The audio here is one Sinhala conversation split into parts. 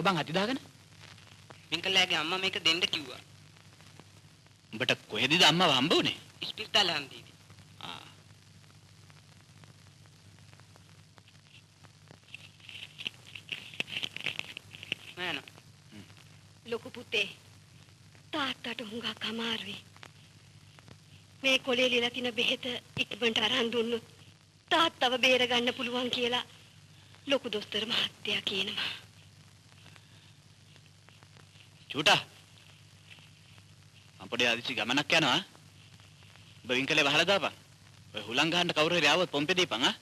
මොනවද බං අතිදාගෙන? වින්කල්ලාගේ අම්මා මේක දෙන්න කිව්වා. උඹට කොහෙදද අම්මව හම්බ වුනේ? ඉස්පිරිතාලේ හන්දිදී. නෑ ලොකු පුතේ තාත්තට හුඟක් අමාරුයි. මේ කොලේ ලියලා තියෙන බෙහෙත ඉක්මනට අරන් දුන්නොත් තාත්තව බේර ගන්න පුළුවන් කියලා ලොකු දොස්තර මහත්තයා කියනවා. චූටා. අපේ ආදිසි ගමනක් යනවා. ඔබ වින්කලේ වහලා දාපන්. ඔය හුලං ගහන්න කවුරු හරි ආවොත් පොම්පේ දීපන් ආ.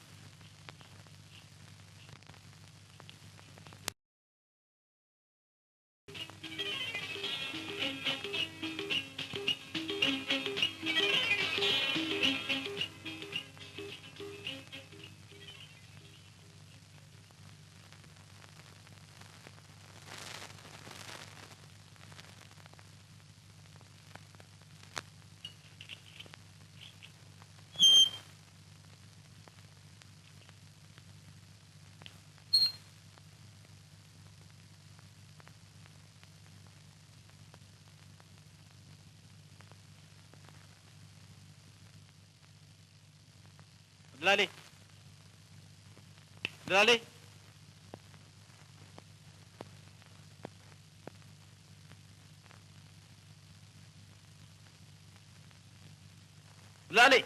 Lali. Lali. Lali.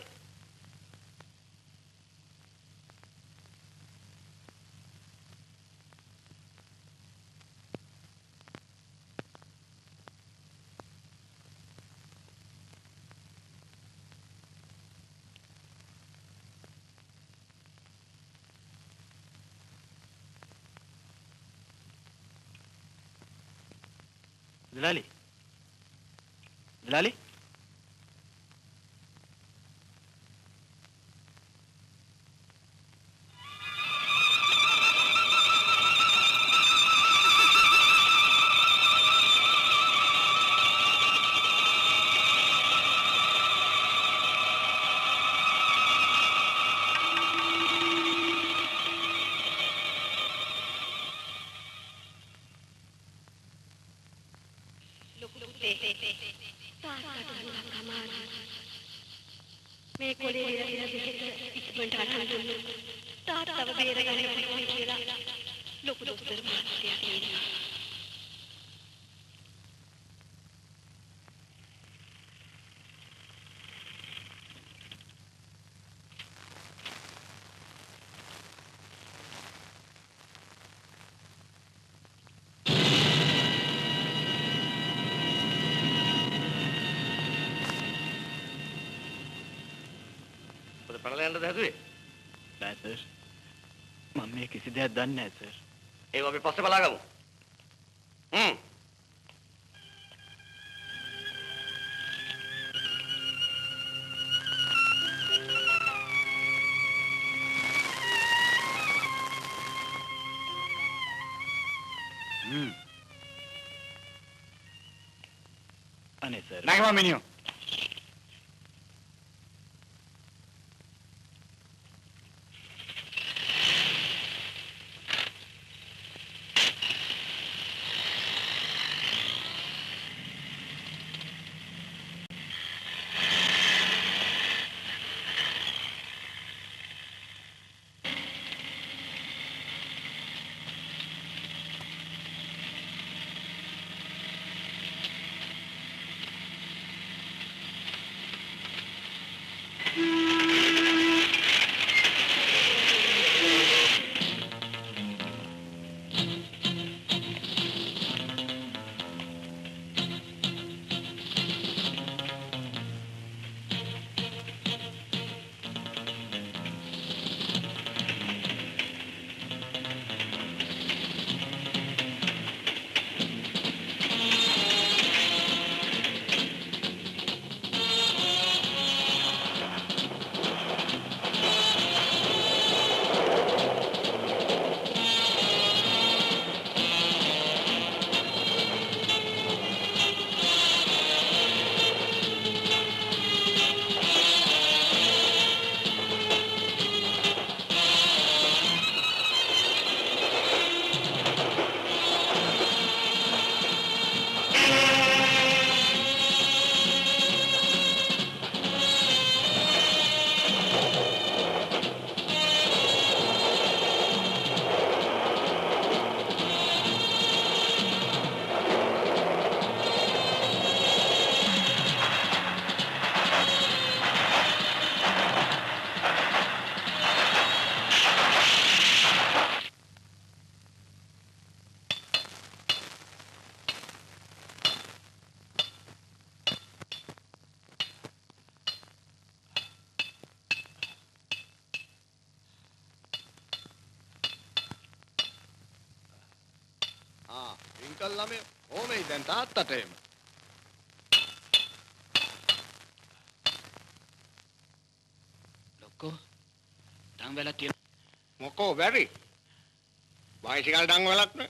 Lali. Lali. මේ කොලේ ලියලා තියෙන බෙහෙත ඉක්මනට අරන් දුන්නොත් තාත්තව බේර ගන්න පුළුවන් කියලා ලොකු දොස්තර මහත්තයා කියනවා. පරලෙන්ද දැදුවේ? නෑ සර්. මම මේ කිසි දෙයක් දන්නේ නෑ සර්. ඒක අපි පස්සේ බලාගමු. අනේ සර්. නැගම මිනිහෝ. කල් ළමයි ඕමයි දැන් තාත්තට එම. ලොක්කෝ තං වෙලා තියෙන මොකෝ බැරි. වයසිකල් ඩං වලක් නේ.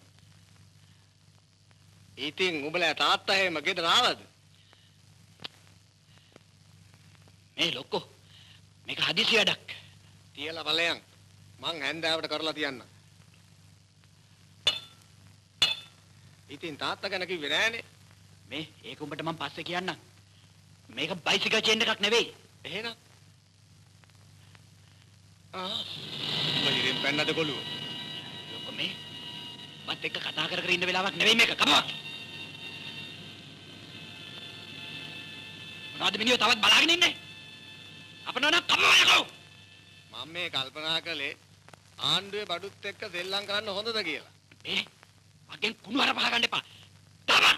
ඉතින් උඹලා තාත්තා එහෙම ගෙදර ආවද? මේ ලොක්කෝ මේක හදිසි වැඩක්. තියලා බලයන්. මං හැන්දෑවට කරලා තියන්න. ඉතින් තාත්තා ගැන කිව්වේ නෑනේ. මේ ඒක උඹට මම පස්සේ කියන්නම්. මේක බයිසිකල් චේන් එකක් නෙවෙයි. එහෙනම් මයිරෙන් පෙන්නද ගොළුව. ලොක්කෝ මේ මත් එක්ක කතා කර කර ඉන්න වෙලාවක් නෙවෙයි මේක. කපුවා. මොනවද මිනිහෝ තවත් බලාගෙන ඉන්නේ? අපනෝන කපුවා යකෝ. මම මේ කල්පනා කළේ ආණ්ඩුවේ බඩුත් එක්ක සෙල්ලම් කරන්න හොඳද කියලා. මේ මගෙන් කුණු හර පහ ගන්න එපා. තමන්.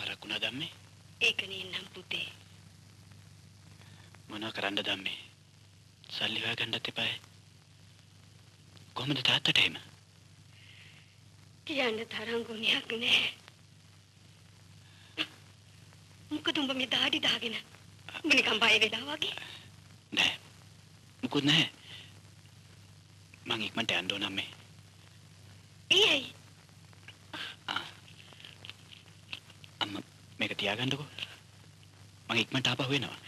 පරක්කුණා දම්මේ ඒකනේ නම් පුතේ. මොනවා කරන්නද දම්මේ? සල්ලි හොයාගන්නත් එපායි. කොහොමද තාත්තට එහෙම? කියන්න තරම් ගුණයක් නෑ. මොකද උඹ මේ දාඩි දාගෙන මිනිකම් බය වෙලා වගේ. නෑ මුකුත් නෑ. මං ඉක්මනට යන්න ඕන අම්මේ. ඒයි අම්මා මේක තියාගන්නකෝ. මං ඉක්මනට ආපහු වෙනවා.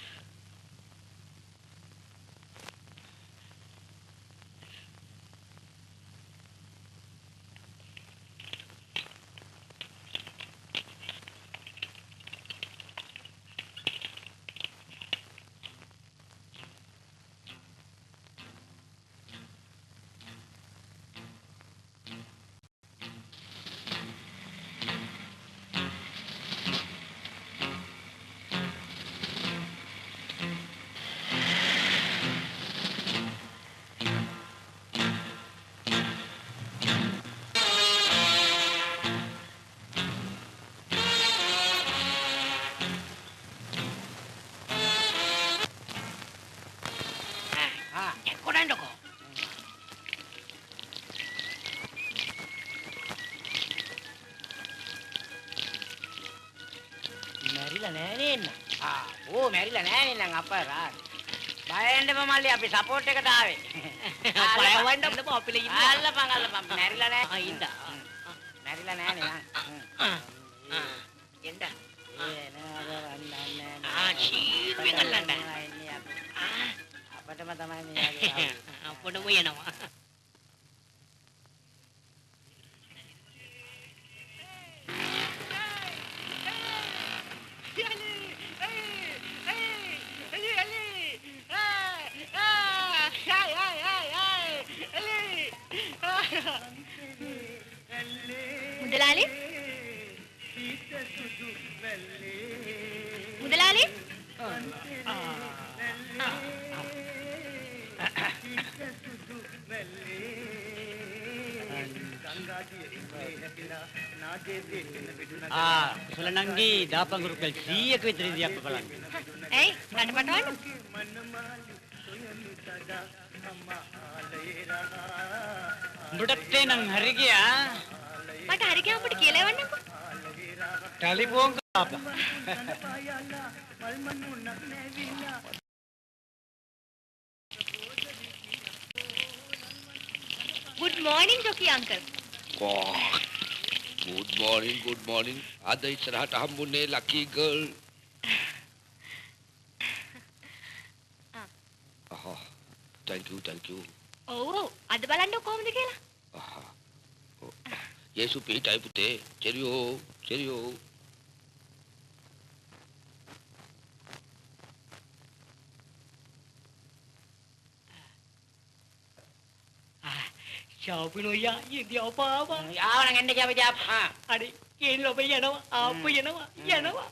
මැරිලා නෑනේ නං අපරා. බය වෙන්න මල්ලි අපි සපෝට් එකට ආවේ. බය වෙන්න අපිල ඉන්න. අල්ලපන් මැරිලා නෑ. ඉන්න. මැරිලා නෑනේ නං. එන්න. ඒ නෑ ශීර්වෙන් අල්ලන්න. අපටම තමයි මේ අපොඩම යනවා. මුදලාලි මුදලාලි කුසලනංගි දාපංගුරු කල් 100ක විතර ඉදියක් බලන්න. ඇයි නටපටවන්න? උඹට නම් හරි ගියා. මට හරි ගියා උඹට කියලා එවන්නකෝ. Telephone කාපා. Good morning Jockey uncle. Good morning. Ada ඉස්සරහට හම්බුනේ lucky girl. Thank you. ඔව් අද බලන්න කොහොමද කියලා. Yesu පිටයි පුතේ. cheerio. ශාපිනෝයා ඊදී අපාවා. ආවනම් එන්න කියාපේ ජාප්. හරි. කේන් ලොබ යනවා. ආප්පු යනවා.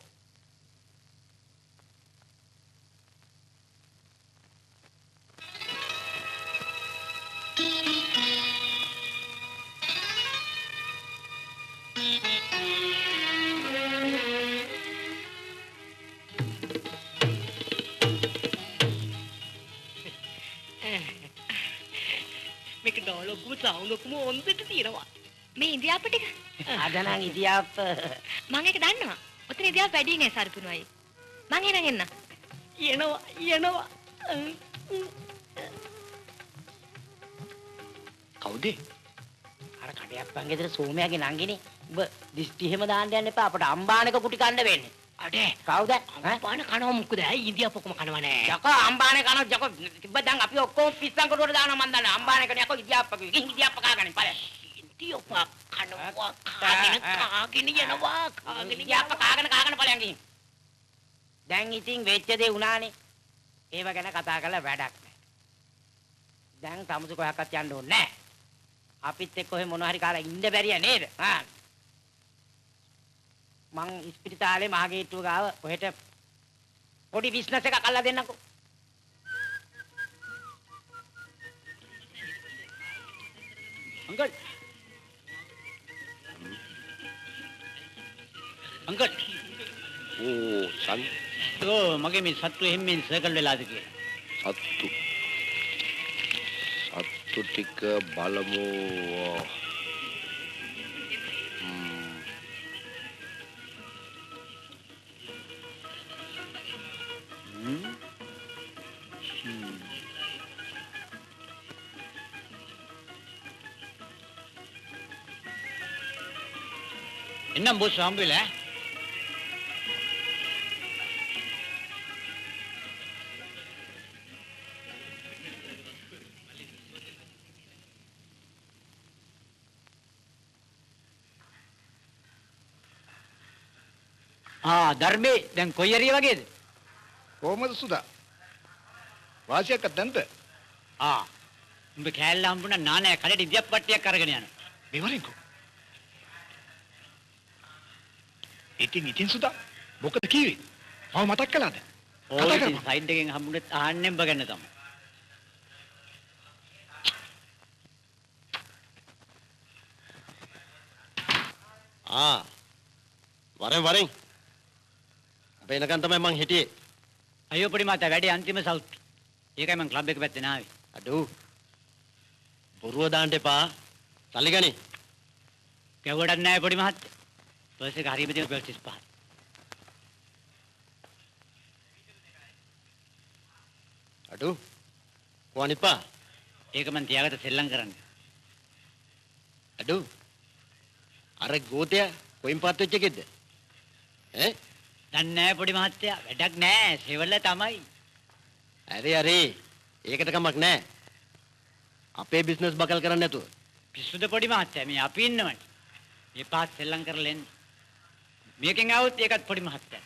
ග්‍රවුන්ඩ් එකම හොඳට තියෙනවා. මේ ඉන්දියාප ටික අද නම් ඉතියාප් මම ඒක දන්නවා. ඔතන ඉන්දියාප වැඩි නෑ සරුපිනු අය. මං එහෙනම් එන්න. යනවා. කවුද? අර කඩයක්පන් ගෙදර සෝමයාගේ නංගිනේ. ඔබ දිස්ටි එහෙම දාන්න යන්න එපා. අපට අම්බානක කුටි කන්න වෙන්නේ. අඩේ කවුද? අම්පාන කනවා මොකද? ඇයි ඉන්දියාපොකම කනවා නෑ. යකෝ අම්බානේ කනවා යකෝ තිබ්බ දැන් අපි ඔක්කොම පිස්සන් කොටුවට දානවා මන් දන්නේ. අම්බානේ කන යකෝ ඉතියාප්ප කිව්වේ. ගිහින් ඉතියාප්ප කාගන්නේ ඵලයන්. ඉන්දියාපා කනවා කාගෙන යනවා. ඉතියාප්ප කාගෙන ඵලයන් ගිහින්. දැන් ඉතින් වෙච්ච දේ උනානේ. ඒව ගැන කතා කරලා වැඩක් නෑ. දැන් සමුසු කොහක්වත් යන්න ඕනේ නෑ. අපිත් එක්ක ඔය මොනවා හරි කාලා ඉන්න බැරිය නේද? මං ඉස්පිරිතාලේ මහගේට්ටුව ගාව ඔහෙට පොඩි බිස්නස් එකක් අල්ලා දෙන්නකෝ. අංකල් ඕ සන් මගේ මේ සත්තු එහෙම්මෙන් සර්කල් වෙලාද කියලා. සත්තු ටික බලමු. එන්නම් බොස් හම්බෙලා. ධර්මේ දැන් කොයි හරි වගේද? කොහමද සුදා? වාසියක් නැන්ද? උඹ කෑල්ල හම්බුණා නානෑ කඩේට ඉදියක් පට්ටියක් අරගෙන යනවා. මෙවරින්කෝ. ඉතින් සුදා මොකද කිව්වේ? මම මතක් කළාද? කතා කරමු. සයිඩ් එකෙන් හම්බුනේ ආන්නේ උඹ ගන්න තමයි. වරෙන් අපේ එනකන් තමයි මං හිටියේ. අයියෝ පොඩි මාතා වැඩි අන්තිම සවුත්. ඒකයි මං ක්ලබ් එක පැත්තේ නාවේ. අඩෝ බොරුව දාන්න එපා. සල්ලි ගනි. ගැවුවටත් නැහැ පොඩි මහත්තයා. පර්ස් එක හරියම තියෙන පර්ස් 35. අඩෝ කොහොනිපා? ඒක මං තියාගත්ත සෙල්ලම් කරන්න. අඩෝ අර ගෝතයා කොයින් පාත් වෙච්ච එකෙක්ද? දන්නේ නැහැ පොඩි මහත්තයා. වැඩක් නැහැ. සෙවල තමයි. අරේ ඒකට කමක් නැහැ. අපේ බිස්නස් බකල් කරන්න නැතුව. පිස්සුද පොඩි මහත්තයා මේ අපි ඉන්නවනේ. මේ පාත් සෙල්ලම් කරලා එන්න. මේකෙන් આવුත් ඒකත් පොඩි මහත්තයා.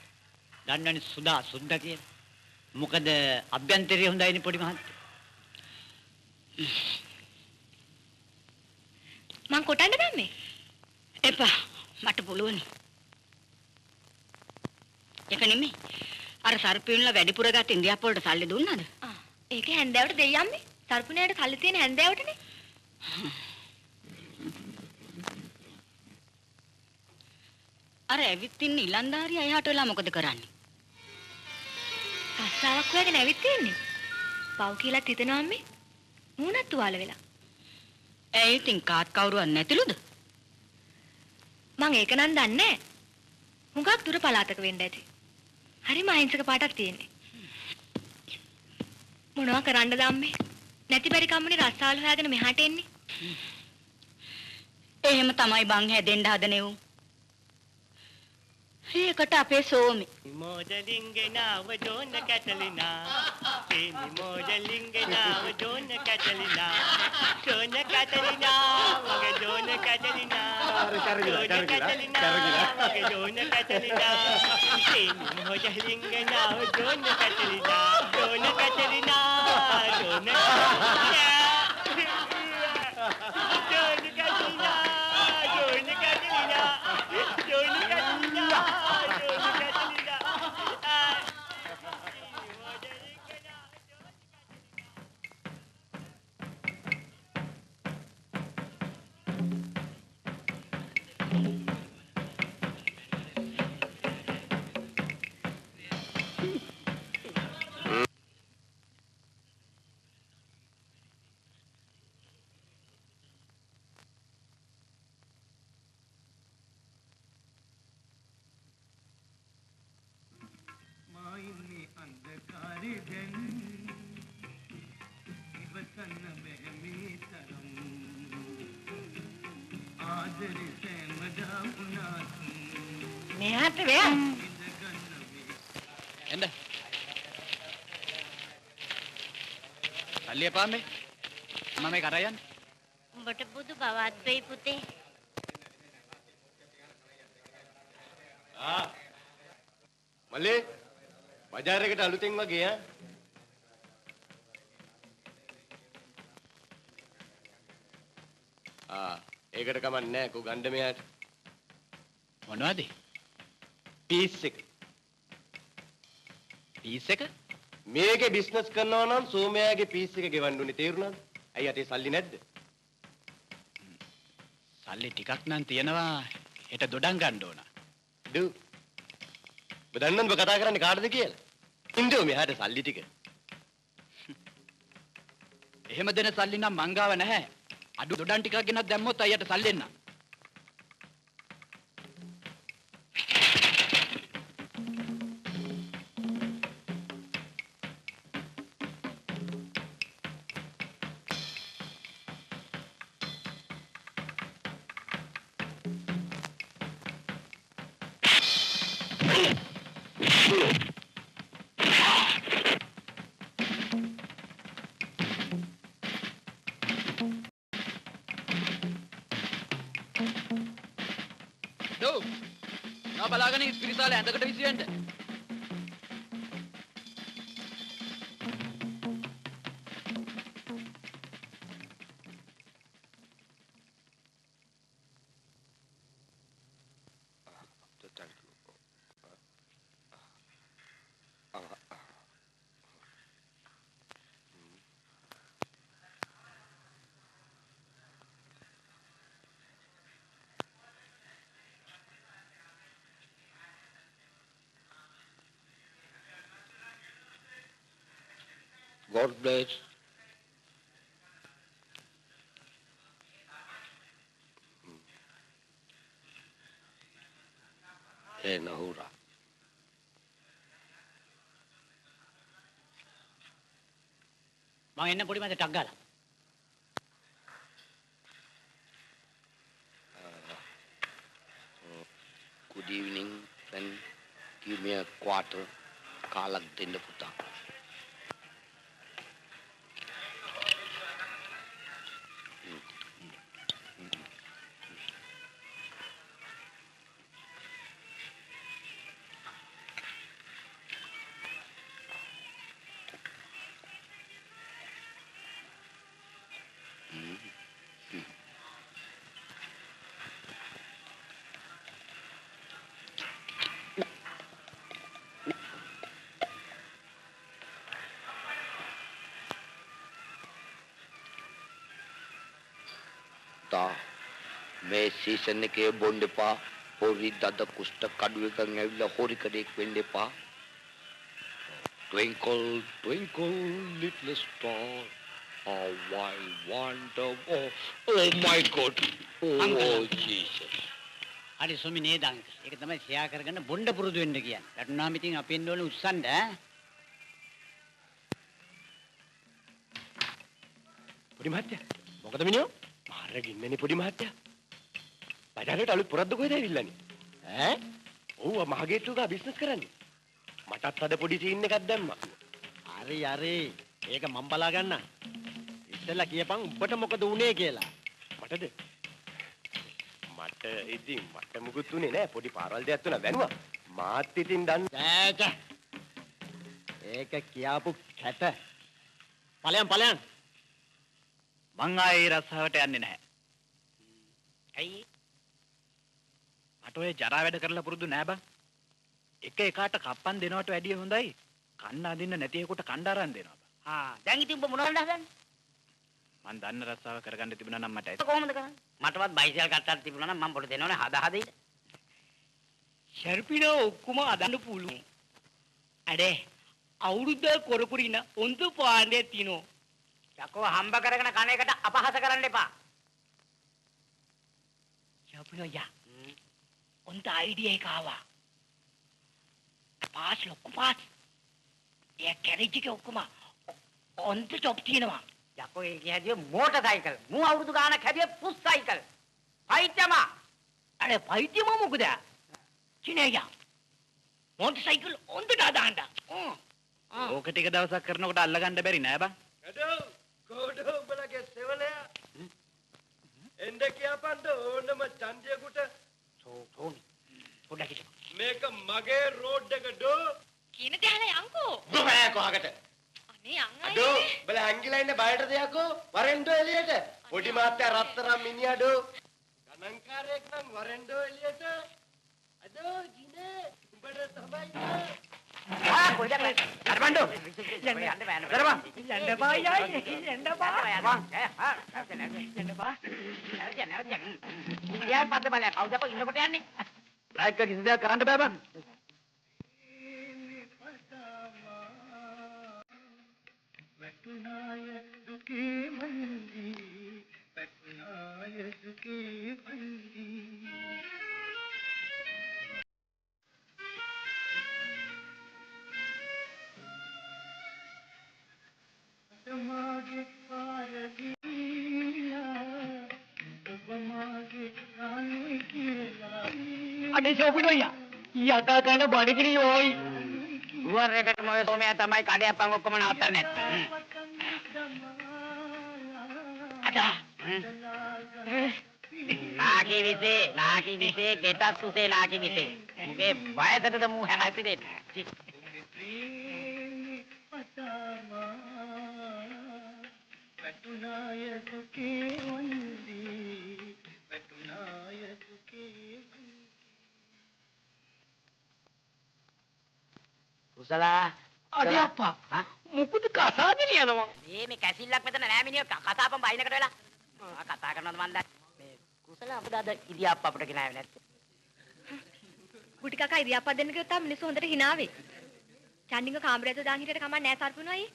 දන්නවනේ සුදා සුද්ද කියලා. මොකද අභ්‍යන්තරය හොඳයිනේ පොඩි මහත්තයා. මං කොටන්න දැම්මේ. එපා මට පුළුවන්. ඒක නෙමෙයි. අර සර්පියුන්ලා වැඩිපුර ගත්ත ඉන්දියාප වලට සල්ලි දුන්නාද? ඒක හැන්දෑවට දෙයියම්මේ. සර්පුණයට සල්ලි තියෙන හැන්දෑවටනේ. අර ඇවිත් ඉන්න ඉලන්දාරියා එහාට වෙලා මොකද කරන්නේ? රස්සාවක් හොයාගෙන ඇවිත් තියෙන්නේ. පව් කියලා හිතනවා අම්මේ. මූණත් තුවාල වෙලා. ඇයි ඉතින් කාත් කවුරුවත් නැතිලුද? මං ඒක නම් දන්නේ නැහැ. හුඟක් දුර පළාතක වෙන්න ඇති. හරිම අහිංසක පාටක් තියෙන්නේ. මොනවා කරන්නද අම්මේ? නැති බැරි කම්මනේ රස්සාවල් හොයාගෙන මෙහාට එන්නේ. එහෙම තමයි බං හැදෙන්න හදනේ උන්. ඒකට අපේ Somi Mojalingenawa Jona Catalina. Sini Mojalingenawa Jona Catalina. Jona Catalina, Maga Jona Catalina. Jona Catalina, Maga Jona Catalina. Sini Mojalingenawa Jona Catalina. Jona Catalina, Jona Catalina. Jona Catalina, Jona Catalina. Jona Catalina. මෙහාට වෙලා. එන්න. සල්ලි එපා මේ. මම මේක අරන් යන්න. උඹට බුදු බවත් වෙයි පුතේ. මල්ලේ බජාර් එකට අලුතෙන් වගේ ඒකට කමක් නැහැ කෝ ගන්න මෙයාට. මොනවද? පීස් එක. පීස් එක? මේකේ බිස්නස් කරනවා නම් සෝමයාගේ පීස් එක ගෙවන්න ඕනේ තේරුණාද? ඇයි අතේ සල්ලි නැද්ද? සල්ලි ටිකක් නම් තියෙනවා. හෙට දොඩම් ගන්න ඕන. දු. බදන්නන්ව කතා කරන්නේ කාටද කියලා? ඉන්දෝ මෙහාට සල්ලි ටික. එහෙම දෙන සල්ලි නම් මං ගාව නැහැ. අඩු දොඩම් ටිකක් ගෙනත් දැම්මොත් අයියට සල්ලි එන්න. දෝ. නා බලාගෙන ඉස්පිරිතාලේ ඇඳකට විසියෙන්න. God bless. Hey, Nahura. මම එන්න පොඩි මන්ද ටක් ගාලා. Good evening, friend. Give me a quarter. Kalak dinda puta. මේ සීසන් එකේ බොන්න එපා. හොරි දද කුෂ්ඨ කඩුවකින් ඇවිල්ලා හොරි කඩේක් වෙන්න එපා. Twinkle, twinkle, little star, how I wonder. Oh my God. Oh Jesus. හරි සොමි නේද අංක. ඒක තමයි ෂෙයා කරගෙන බොණ්ඩ පුරුදු වෙන්න කියන්නේ. වැටුණාම ඉතින් අපි එන්න ඕනේ උස්සන්න ඈ. පොඩි මහත්තයා මොකද මිනිහෝ? මාර ගින්නනේ පොඩි මහත්තයා. බජාරේට අලුත් පොරද්ද කොහෙද ඇවිල්ලානේ? ඈ? ඔව් මහගේට්ටු ගා බිස්නස් කරන්නේ. මටත් අද පොඩි සීන් එකක් දැම්මා. හරි හරි. ඒක මම බලා ගන්න. ඉස්සෙල්ලා කියපන් උඹට මොකද උනේ කියලා. මටද? මට ඉතින් මට මුකුත් උනේ නෑ. පොඩි පාරවල් දෙයක් තුන වැනුවා. මාත් ඉතින් දන්න. ඈ. ඒක කියාපු කැත. ඵලයන් ඵලයන්. මං ආයේ රස්සාවට යන්නේ නැහැ. ඇයි? මට ඔය ජරා වැඩ කරලා පුරුදු නෑ බං. එක එකාට කප්පන් දෙනවට වැඩිය හොඳයි. කන්න අදින්න නැති එකට කණ්ඩ අරන් දෙනවා බං. දැන් ඉතින් උඹ මොනවද හදන්නේ? මං දන්න රස්සාව කරගන්න තිබුණා නම් මට කොහොමද කරන්නේ? මටවත් බයිසිකල් කට්ටක් තිබුණා නම් මම පොඩි දෙනවනේ හදා ඉන්න. ෂර්පිනෝ ඔක්කොම අදන්න පුළුවන්. අඩේ අවුරුද්ද කොරකුරින උන්තු පාණ්ඩේ තිනෝ. යකෝ හම්බ කරගෙන කන එකට අපහාස කරන්න එපා. ෂර්පිනෝ යා. උන්ට අයිඩියා එක ආවා. පාස් ලොකු පාස්. ඒ කැරේජ් එක ඔක්කොම ඔන්ට টොප් තියෙනවා. යකෝ ඒක හැදුවේ මෝටර් සයිකල්. මූ අවුරුදු ගානක් හැදුවේ පුස් සයිකල්. පයිත්තමා. අර පයිතියම මොකද? චිනේයා. මොන්ටර් සයිකල් හොඳට දාන්න. ඕක ටික දවසක් කරනකොට අල්ලගන්න බැරි නෑ බං. අඩෝ කොඩෝ උඹලගේ සෙවලයා එන්න කියපන්ද ඕනම ඡන්දියෙකුට සෝනි පොඩ්ඩක් හිට. මේක මගේ රෝඩ් එක ඩෝ කියන දහලා යන්කෝ. බෑ කොහකට අනේ යන් අඩෝ බල හැංගිලා ඉන්න බයටද යකෝ වරෙන්ඩෝ එළියට පොඩි මාත්‍යා රත්තරන් මිනිහා ඩෝ ගණන්කාරයෙක් නම් වරෙන්ඩෝ එළියට අඩෝ ජිනේ උඹට තමයි පොඩ්ඩක් අර බණ්ඩෝ. යන්න බෑ. කරපන්. යන්න බා යයි. යන්න බා. යන්න බා. යා පස්සේ බලන්න. කවුද කො ඉන්නකොට යන්නේ? ලයික් එක කිසි දෙයක් කරන්න බෑ බං. අනේ සෝපිනෝයා. යකා කන බඩගිනි ඕයි. ගුවන් රේකටම ඔය සෝමයා තමයි කඩයපන් ඔක්කොම නවත්තන්නේ. අදා. නාකි විසේ ගෙටස් උසේ නාකි විසේ. මේ වයසටද මූ හැසිරෙන්නේ. කුසලා අනේ අප්පා. මොකද කසාදෙන යනවා. මේ කැසිල්ලක් මෙතන නෑ මිනිහ කතාපම් බයිනකට වෙලා. කතා කරනවද මන්ද? මේ කුසලා අපදාද ඉදියාප්ප අපිට ගෙනාවේ නැත්තේ. ගුටි කකා ඉරියාප්පා දෙන්න කිව්වොත් තාම මිනිස්සු හොඳට hina වෙයි. චන්ඩිංග කාමරයට දාන් හිටියට කමක් නෑ සර්පුණු අයියේ.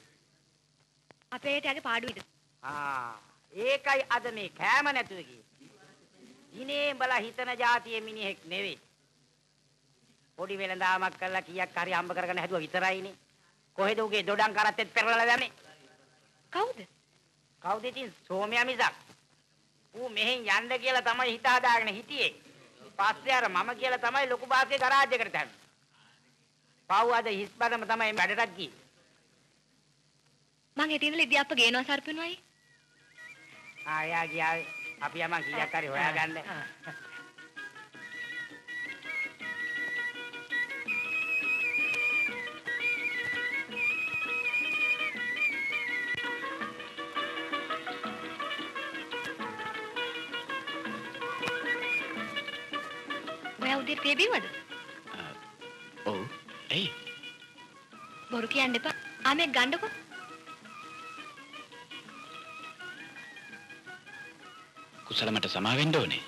අපේ ඒටගේ පාඩුවේද? ඒකයි අද මේ කෑම නැතුව ගියේ. ඉනේ බලා හිතන જાතියේ මිනිහෙක් නෙවෙයි. පොඩි වෙලඳාමක් කරලා කීයක් හරි හම්බ කරගෙන හැදුවා විතරයිනේ. කොහෙද උගේ දොඩම් කරත්තෙත් පෙරලලා දැම්මේ? කවුද? කවුද ඉතින් සෝමයා මිසක්. ඌ මෙහෙන් යන්න කියලා තමයි හිත හදාගෙන හිටියේ. පස්සේ අර මම කියලා තමයි ලොකු බාස්ගේ ගරාජ් එකට දැම්මේ. පව් අද හිස්බදම තමයි වැඩටත් ගියේ. මං හිටින්න ඉරියාප්ප ගේනවා සර්පුණු අයියේ. ආයා ගියාවේ. අපි යමන් කීයක් හරි හොයාගන්න. ඔයා උදේට තේ බීවද? ඔව්. එයි. බොරු කියන්න එපා. ආ මේක ගන්නකො. කුසල මට සමා වෙන්න ඕනේ.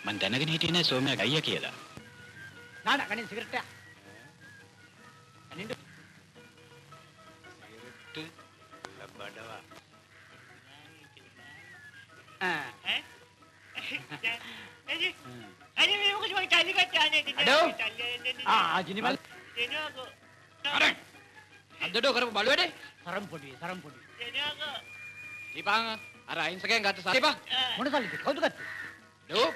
මං දැනගෙන හිටියේ නෑ සෝමයා ගයියා කියලා. නාන කන්නේ සිගරට් එක. අනින්ද සිගරට් ලබඩවා අනේ මේ මොකද මම කල්ලි ගත්තානේ. අඩෝ. ජිනිමල්. දෙනවකෝ. අර. අද්දඩෝ කරපු බලු වැඩේ. සරම් පොඩි. දීපං අර අහිංසකයන් ගත්ත සල්ලි පා. මොන සල්ලිද? කවුද ගත්තේ? ඩෝ.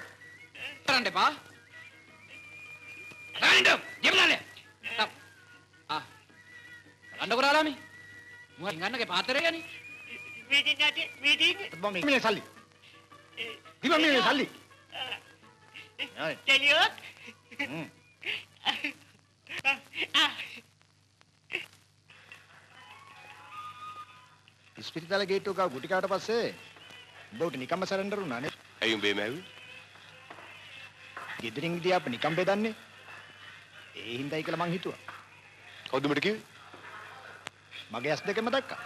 කරන්න එපා. රානින්ඩෝ. ජිමලල්ල. ගන්න කරාලාමි. මුවා ගන්නගේ පාත්‍රය යන්නේ. මීටින් බොම් මේ සල්ලි දීපන් මේ සල්ලි දෙලියොත් ඉස්පිරිතාල ගේට්ටුව ගාව ගුටි කාට පස්සේ උඹට නිකම්ම සරෙන්ඩර් වුණා නේ ඇයි උඹේ මෑවි ගෙදරින් ගියා අප නිකම් බෙදන්නේ ඒ හින්දායි කියලා මං හිතුවා කවුද උඹට කිව්වේ මගේ ඇස් දෙකම දැක්කා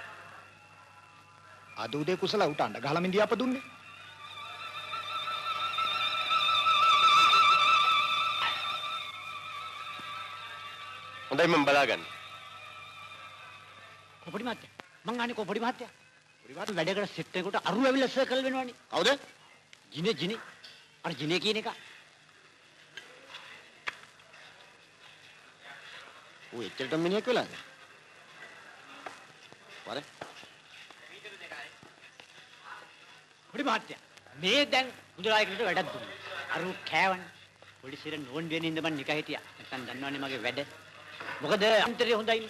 අද උදේ කුසල උට අඬ ගහලා මින්දියාප දුන්නේ හොඳයි මම බලාගන්න කොපඩි මාත්‍යා මං අහන්නේ කොපඩි මාත්‍යා පොඩි මාත් වැඩකට සෙට් එකකට අරු ඇවිල්ලා සර්කල් වෙනවනේ කවුද ජිනේ අර ජිනේ කියන එක ඌ එච්චරට මිනිහෙක් වෙලාද වරේ පොඩි මාත්‍යා මේ දැන් මුදලායකට වැඩක් දුන්නා. අරු කෑවනේ. පොලිසියට නෝන් වෙන ඉඳ මම නිකන් හිටියා. නැත්තම් දන්නවනේ මගේ වැඩ. මොකද අන්තරේ හොඳයි.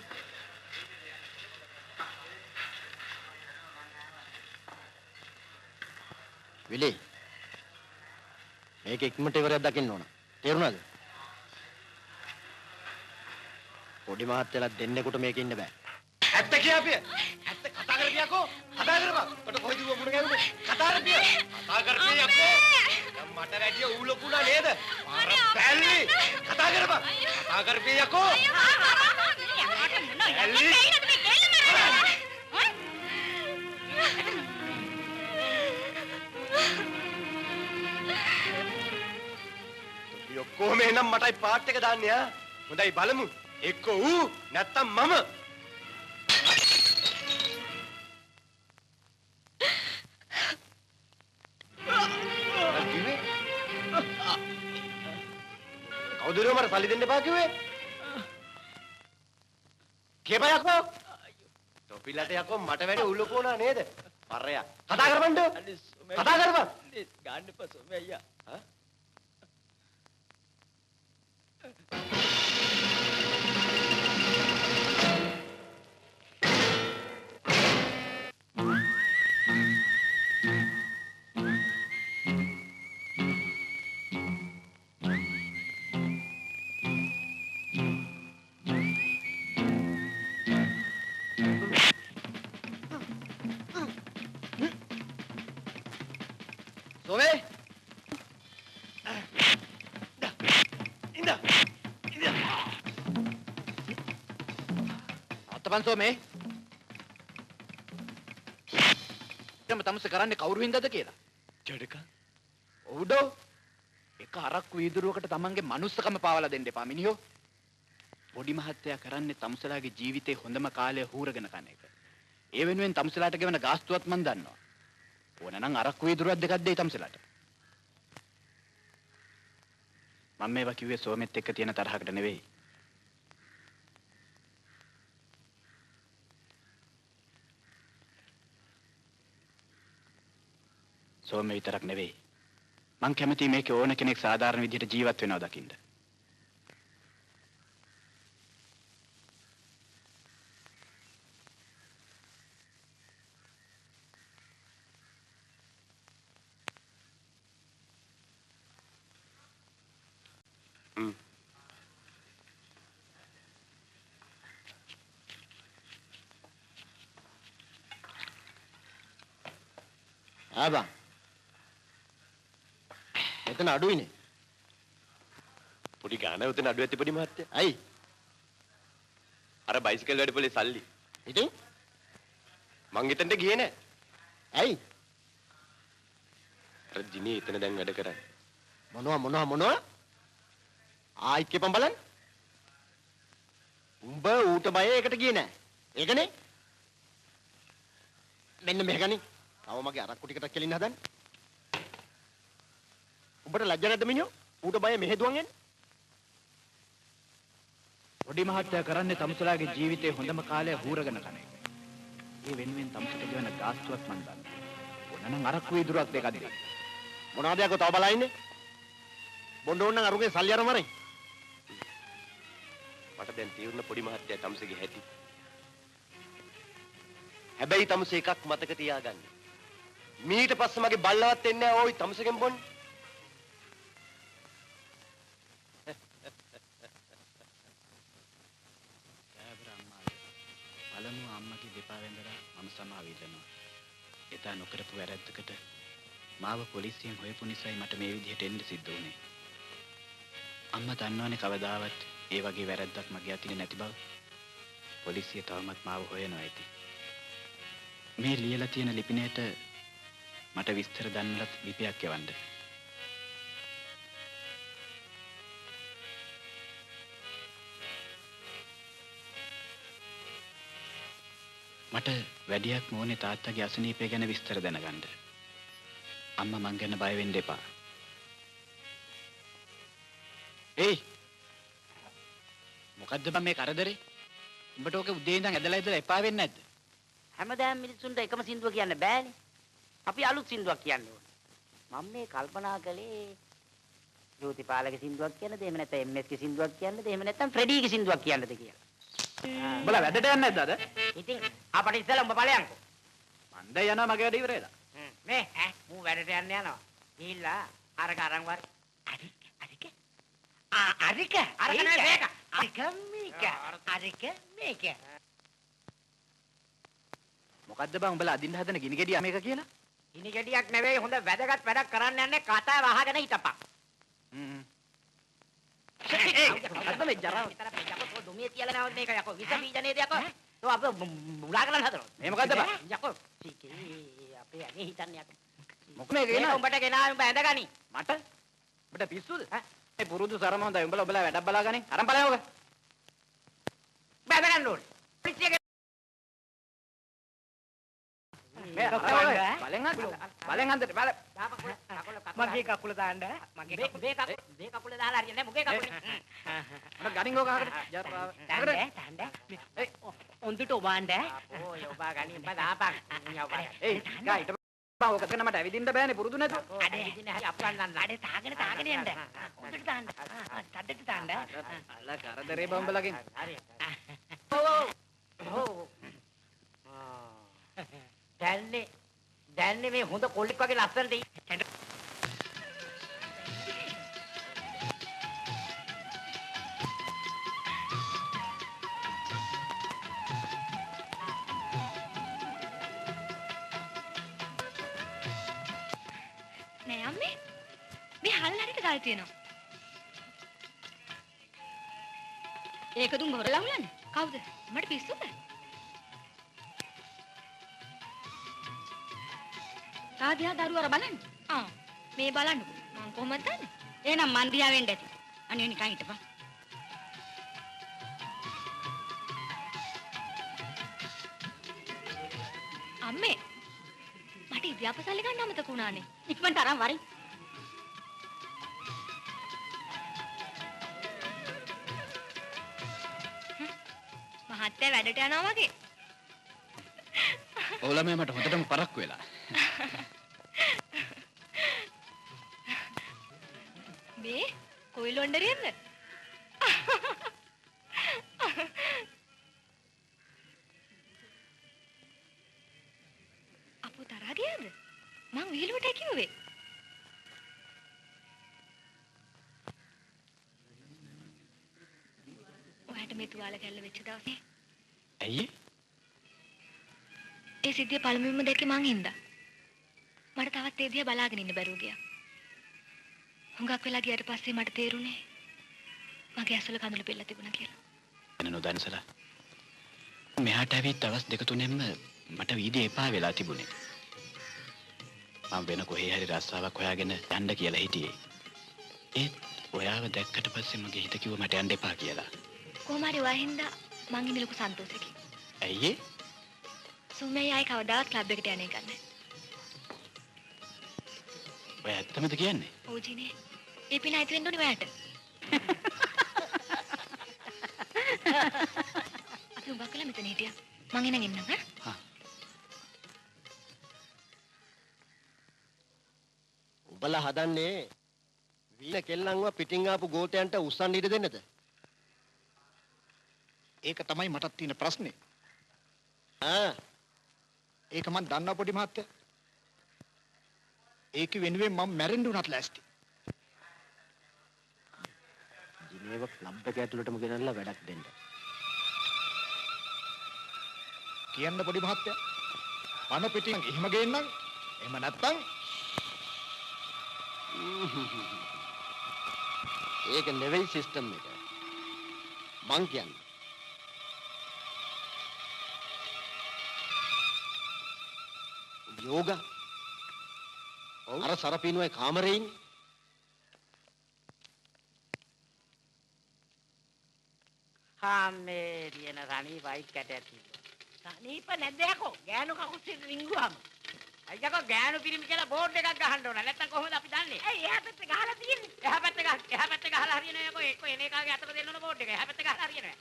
විලි මේක ඉක්මනට ඉවරයක් දකින්න ඕන. තේරුණාද? පොඩි මහත්තයලා දෙන්නෙකුට මේක ඉන්න බෑ. ඇත්ත කියපිය. ඇත්ත කතා කරපියකෝ. කතා කරපන්. කොට කොහෙද ඌ මුණ ගැහුනේ? කතා කරපිය. කතා කරපියකෝ. දැන් මට වැඩිය ඌ ලොකුලා නේද? අර බැල්ලි. කතා කරපන්. කතා කරපියකෝ. බැල්ලි. ඔක්කොම එනම් මටයි පාට් එක දාන්නේ ආ. හොඳයි බලමු. එක්ක ඌ නැත්තම් මම. කවුද මට සල්ලි දෙන්න එපා කිව්වේ? කියපයකෝ. තොපිලට යකෝ මට වැඩි උල්ලකෝනා නේද? පරයා. කතා කරපන්ද? කතා කරපන්. ගන්න එපා සෝමේ අයියා. හා? සෝමේ අතපන් සෝමේ තමස කරන්නේ කවුරු හින්දාද කියලා ජඩක ඔව්ඩෝ එක අරක්කු වීදුරුවකට තමන්ගේ මනුස්සකම පාවලා දෙන්න එපා මිනිහෝ. පොඩි මහත්තයා කරන්නේ තමුසලාගේ ජීවිතේ හොඳම කාලය හූරගෙන කන එක. ඒ වෙනුවෙන් තමුසලාට ගෙවන ගාස්තුවත් මන් දන්නවා. ඕනනම් අරක්කු වීදුරුවක් දෙකක් දෙයි තමුසලාට. මම මේවා කිව්වේ සෝමෙත් එක්ක තියෙන තරහකට නෙවෙයි. සෝමේ විතරක් නෙවෙයි. මං කැමති මේකේ ඕන කෙනෙක් සාධාරණ විදිහට ජීවත් වෙනවා දකින්න. ආබා එතන අඩුයිනේ. පොඩි ගාන උතන අඩු ඇති පොඩි මහත්තයා. ඇයි? අර බයිසිකල් වැඩපොලේ සල්ලි. ඉතින් මං එතනට ගියේ නෑ. ඇයි? අර දිනේ එතන දැන් වැඩ කරන්නේ. මොනවා? ආයිත් කියපන් බලන්න. උඹ ඌට බය ඒකට ගියේ නෑ. ඒකනේ. මෙන්න මේකනේ. තව මගේ අරක්කු ටිකට කෙලින්න හදන්නේ. උඹට ලැජ්ජ නැද්ද මිනිහෝ? ඌට බය මෙහෙදුවන් එන්නේ. පොඩි මහත්තයා කරන්නේ තමුසලාගේ ජීවිතේ හොඳම කාලය හූරගෙන කන එක. ඒ වෙනුවෙන් තමුසට ගෙවන ගාස්තුවක් මන් දන්නවා. ඕනනම් අරක්කු වීදුරුවක් දෙකක් දෙන්න. මොනවද යකෝ තව බලා ඉන්නේ? බොන්න ඕන නම් අරුගේ සල්ලි අරන් මරයි. මට දැන් තීරණ පොඩි මහත්තයා තමුසේගේ හැටි. හැබැයි තමුසේ එකක් මතක තියාගන්න. මීට පස්සේ මගේ බල්ලවත් එන්නේ නැහැ ඕයි තමුසේගෙන් බොන්නේ. පළමුව අම්මගේ දෙපා වැඳලා මම සමාව ඉල්ලනවා. එදා නොකරපු වැරැද්දකට මාව පොලිසියෙන් හොයපු නිසායි මට මේ විදිහට එන්න සිද්ධ වුනේ. අම්මා දන්නවනේ කවදාවත් ඒ වගේ වැරැද්දක් මගේ අතින් නැති බව. පොලිසිය තවමත් මාව හොයනවා ඇති. මේ ලියලා තියෙන ලිපිනයට මට විස්තර දන්නලත් ලිපියක් එවන්න. මට වැඩියක් මොනේ තාත්තගේ අසනීපය ගැන විස්තර දැනගන්න. අම්මා මං ගැන බය වෙන්න එපා. ඒයි මොකද්ද බං මේ කරදරේ? උඹට ඕක උදේ ඉඳන් ඇදලා එපා වෙන්නේ නැද්ද? හැමදාම මිනිස්සුන්ට එකම සින්දුව කියන්න බෑනේ. අපි අලුත් සින්දුවක් කියන්න ඕනේ. මම මේ කල්පනා කළේ ජෝතිපාලගේ සින්දුවක් කියන්නද එහෙම නැත්නම් MS ගේ සින්දුවක් කියන්නද එහෙම නැත්නම් ෆ්‍රෙඩීගේ සින්දුවක් කියන්නද කියලා. උඹලා වැඩට යන්නේ නැද්ද අද? ඉතින් අපට ඉස්සෙල්ලා උඹ ඵලයන්කෝ. මන්ද යනවා මගේ වැඩ ඉවරේලා. මේ මූ වැඩට යන්න යනවා. ගිහිල්ලා අරක අරන් වර. අරික නෑ මේක. අරික මේක. මොකද්ද බං උඹලා අදින්න හදන ගිනි ගෙඩිය මේක කියලා? ගිනි ගෙඩියක් නෙවෙයි හොඳ වැදගත් වැඩක් කරන්න යන්නේ කතාව අහගෙන හිටපන්. අද මේ ජරාව විතර යකෝ දුමිය තියලා නෑ මේක යකෝ විස බීජ නේද යකෝ તો අප මුලා කරන්න හදනවා මේ මොකද්ද බං යකෝ සීකේ අපේ අනේ හිතන්නේ යකෝ මොකද මේක එනවා උඹට ගෙනාව උඹ ඇඳගනි මට උඹට පිස්සුද මේ පුරුදු සරම හොඳයි උඹලා වැඩක් බලාගන්නේ අරන් බලයන් ඔක බැඳ ගන්න ඕනේ පිටිය බලෙන් හන්දට බල මගේ කකුල දාන්න මගේ කකුල දාලා හරියන්නේ නැහැ මුගේ කකුල මට ගනින් ඕක අහකට ජරාව දාන්න ඔන්දුට ඔබාන්න ඕ යෝබා ගනි උඹ දාපන් යෝබා ඒ ගායිට බා ඕක කරන මට ඇවිදින්න බෑනේ පුරුදු නැතුව අඩේ ඇවිදින්න හරි අප්පන්නන්න අඩේ තාගෙන යන්න ඔන්දුට දාන්න තඩට දාන්න අල කරදරේ බම්බලගෙන් හරි ඕ දැන්නේ මේ හොඳ කොල්ලෙක් වගේ ලස්සනට නෑ අම්මේ මේ හල් හරියට ගල් තියෙනවා. ඒක දුම් හොරලා උලන්නේ. කවුද? මට පිස්සුද? සාදියා දරුවර බලන්න. මේ බලන්නකෝ. මං කොහොමද දන්නේ? එහෙනම් මන් දිහා වෙන්න ඇති. අනේ නිකන් හිටපන්. අම්මේ මට ඉදියාපසල්ලි ගන්න අමතක වුණානේ. ඉක්මනට අරන් වරින්. මහත්තයා වැඩට යනවා වගේ. ඔයාලා මට හොඳටම පරක්කු වෙලා. මේ කොයි ලොන්ඩරියෙන්ද? අපෝ තරහ ගියද? මං විහිළුවට කිව්වේ. ඔයාට මේ තුවාල කැල්ල වෙච්ච දවසේ ඇයි? ඒ සිද්ධිය පළමුවෙන්ම දැක්කේ මං හින්දා. මට තවත් ඒ දිහා බලාගෙන ඉන්න බැරුව ගියා. හුඟක් වෙලා ගියාට පස්සේ මට තේරුණේ මගේ ඇස්වල කඳුළු පෙළ තිබුණා කියලා. එන නොදැනසලා. මෙහාට ඇවිත් දවස් දෙක තුනෙන්ම මට වීදියේ එපා වෙලා තිබුණේ. මම වෙන කොහේ හරි රස්සාවක් හොයාගෙන යන්න කියලා හිටියේ. ඒත් ඔයාව දැක්කට පස්සේ මගේ හිත කිව්ව මට යන්න එපා කියලා. කොහොම හරි ඔයා හින්දා මං ඉන්නේ ලොකු සන්තෝෂයකින්. ඇයි ඒ? සුමේ ආයි කවදාවත් ක්ලබ් එකට යන්නේ නැහැ. ඔය ඇත්තමද කියන්නේ? ඔව් ජීනේ. ඒ පින අයිති වෙන්න ඕනේ ඔයාට. අපි උඹ කළා මෙතන හිටියා. මං එනන් එන්නම් හා. උඹලා හදන්නේ වීන කෙල්ලන්ව පිටින් ආපු ගෝතයන්ට උස්සන්න ඉඩ දෙන්නද? ඒක තමයි මටත් තියෙන ප්‍රශ්නේ. ඒක මන් දන්නා පොඩි මහත්තයා. ඒක වෙනුවෙන් මම මැරෙන්න උනත් ලෑස්ති. ජිනේව ක්ලබ් එක ඇතුළටම ගෙනල්ලා වැඩක් දෙන්න. කියන්න පොඩි මහත්තයා. පන පිටින් එහෙම ගේන්නම්. එහෙම නැත්තම් ඒක නෙවෙයි සිස්ටම් එක. මං කියන්නේ. යෝගා අර සරපිනුවේ කාමරේ ඉන්නේ. මේ දින රණීපයි කැටයක් තිබ්බා. රණීප නැද්ද යකෝ? ගෑනු කකුස්සේ රිංගුවාම. අයියකෝ ගෑනු පිරිමි කියලා බෝඩ් එකක් ගහන්න ඕන. නැත්තම් කොහොමද අපි දන්නේ? ඇයි එහා පැත්තේ ගහලා තියෙන්නේ? එහා පැත්තේ ගහලා හරියන්නේ යකෝ. එක්ක එන එකාගේ අතට දෙන්න ඕන බෝඩ් එක. එහා පැත්තේ ගහලා හරියන්නේ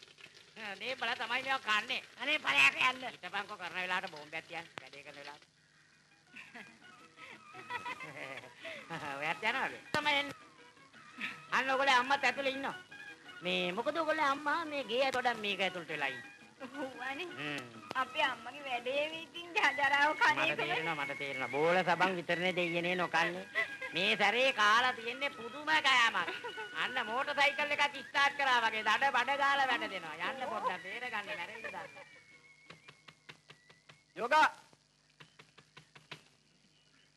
නැහැ. මේ බල තමයි මේක කන්නේ. අනේ ඵලයක් යන්න. හිටපන්කෝ කරන වෙලාවට බෝම්බයක් තියන්න. වැඩේ කරන වෙලාවට. ඔයත් යනවාද? තමයි එන්නේ. අන්න ඔයගොල්ලෝ අම්මත් ඇතුලේ ඉන්නවා. මේ මොකද ඔයගොල්ලෝ අම්මා මේ ගේ ඇතුළට මේක ඇතුළට වෙලා ඉන්නේ. ඔව්වනේ. අපේ අම්මගේ වැඩේ ඉතින් ජරාව කණේ මට තේරෙනවා. බෝල සබන් විතරනේ දෙයියනේ නොකන්නේ. මේ සැරේ කාලා තියෙන්නේ පුදුම කෑමක්. අන්න මෝටර් සයිකල් එකක් ස්ටාර්ට් කරා වගේ දඩ බඩ ගාලා වැඩ දෙනවා. යන්න පොඩ්ඩක් තේර ගන්න මැරෙන්න දාන්න. යෝගා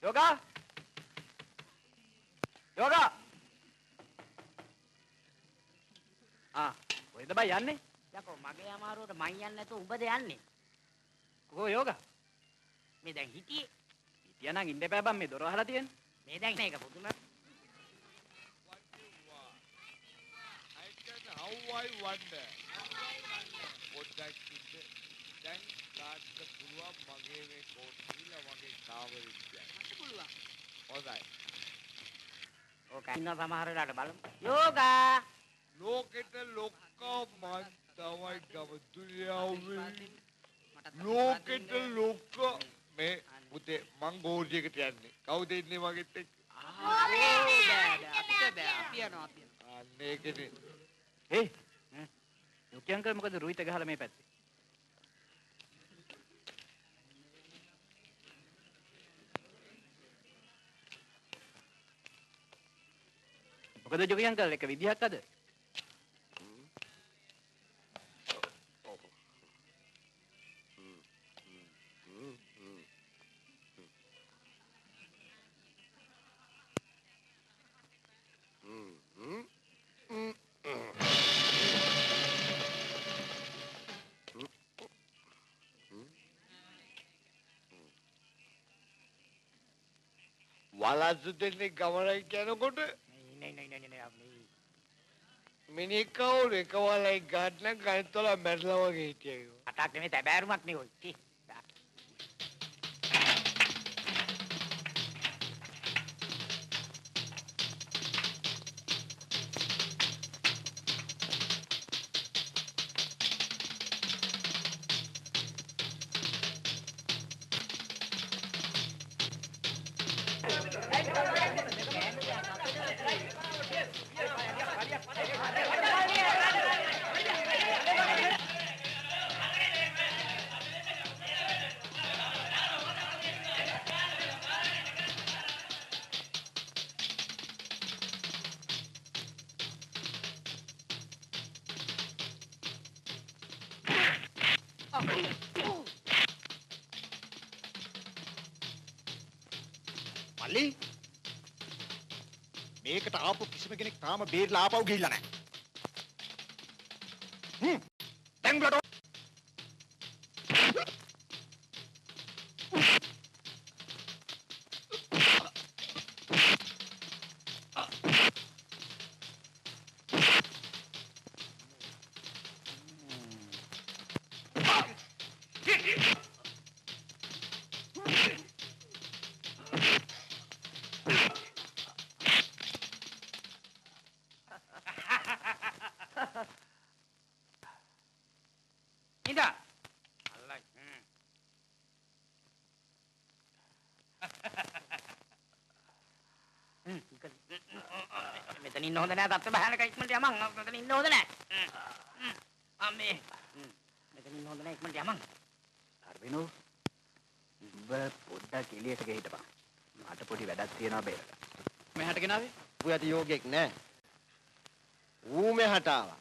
යෝගා යෝගා කොහෙද බයි යන්නේ? යකෝ මගේ අමාරුවට මං යන්නේ නැතුව උඹද යන්නේ? කොහො යෝගා? මේ දැන් හිටියේ. හිටියානම් ඉන්න එපා බං මේ දොර වහලා තියෙන්නේ. මේ දැන් මේක පුදුම. How I wonder. පොඩ්ඩක් ඉන්න. දැන් කාට පුළුවන් මගේ මේ කෝට් දීලා මගේ කාවරේ තියන්න. මට පුළුවන්. හොඳයි. ඕක ඉන්න සමහර වෙලාවට බලමු. යෝගා ලෝකෙට ලොක්කා මන් තමයි ගමතුලියාවේ. ලෝකෙට ලොක්කා මේ පුතේ මං ගෝල්ජයකට යන්නේ. කවුද ඉන්නේ මගෙත් එක්ක? අපිට බෑ. අපි යනවා. අන්න ඒකනේ. යෝකි අංකල් මොකද රුහිත ගහලා මේ පැත්තේ? මොකද යෝකි අංකල් එක විදිහක් අද? වලස්සු දෙන්නේ ගමනයි යනකොට නේ මිනිකවුර එක වලයි ගන්න ගණිතවල මැරලා වගේ හිටියා. අටක් නෙමෙයි තැබෑරුමක් නේ ඔය. මල්ලි මේකට ආපු කිසිම කෙනෙක් තාම බේරලා ආපහු ගිහිල්ලා නැහැ. දැන් බලන්න. මෙතන ඉන්න හොඳ නෑ තත්ත්ව භයානක ඉක්මනට යමන්. මෙතන ඉන්න හොඳ නෑ. අම්මේ. මෙතන ඉන්න හොඳ නෑ ඉක්මනට යමන්. අරවිනු උඹ පොඩ්ඩක් එළියට ගිහිටපන්. මට පොඩි වැඩක් තියෙනවා බේරගන්න. මෙහාට ගෙනාවේ? ඌ යටි යෝගෙක් නෑ. ඌ මෙහාට ආවා.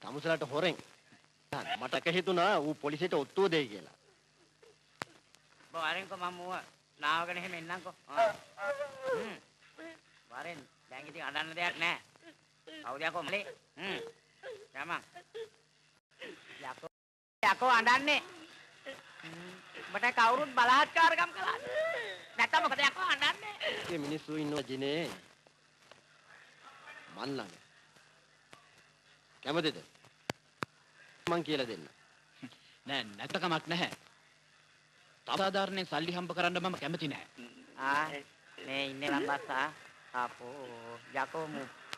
තමුසලට හොරෙන්. මට හිතුණා ඌ පොලිසියට ඔත්තුව දෙයි කියලා. වරෙන්කෝ මම ඌව නාවගෙන එහෙම එන්නම්කෝ. වරෙන් දැන් ඉතින් අඬන්න දෙයක් නෑ. කවුද යකෝ මලේ? යමන්. යකෝ අඬන්නේ. මට කවුරුත් බලාත්කාරකම් කළාද? නැත්තම් මොකද යකෝ අඬන්නේ? මේ මිනිස්සු ඉන්නවා ජිනේ. මන් ළඟ. කැමතිද? මං කියලා දෙන්න. නෑ නැතකමක් නැහැ. සාධාරණයෙන් සල්ලි හම්බ කරන්න මම කැමති නැහැ. මේ ඉන්නේ ලම්බස්සා. අපෝ යකෝ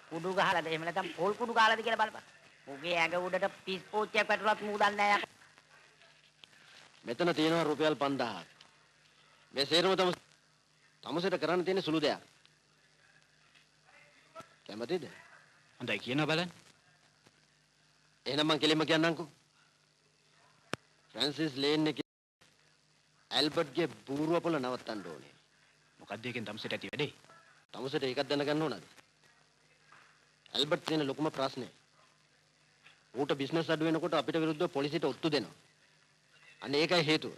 කුඩු ගහලාද එහෙම නැත්නම් පොල් කුඩු ගහලාද කියලා බලපන්. මුගේ ඇඟ උඩට පිස් පෝච්චියක් වැටුණත් මූ දන්නේ නැහැ යකෝ. මෙතන තියෙනවා රුපියල් 5000ක්. මේ සේරම තමුසෙට කරන්න තියෙන සුළු දෙයක්. කැමතිද? හොඳයි කියනවා බලන්න. එහෙනම් මං කෙලින්ම කියන්නම්කෝ. ෆ්‍රැන්සිස් ලේන් එකේ ඇල්බර්ට්ගේ බූරුව පොළ නවත්තන්න ඕනේ. මොකක්ද එකෙන් තමුසෙට ඇති වැඩේ? තමුසෙට ඒකක් දැනගන්න ඕනද? ඇල්බර්ට් තියෙන ලොකුම ප්‍රශ්නේ. ඌට බිස්නස් අඩු වෙනකොට අපිට විරුද්ධව පොලිසියට ඔත්තු දෙනවා. අන්න ඒකයි හේතුව.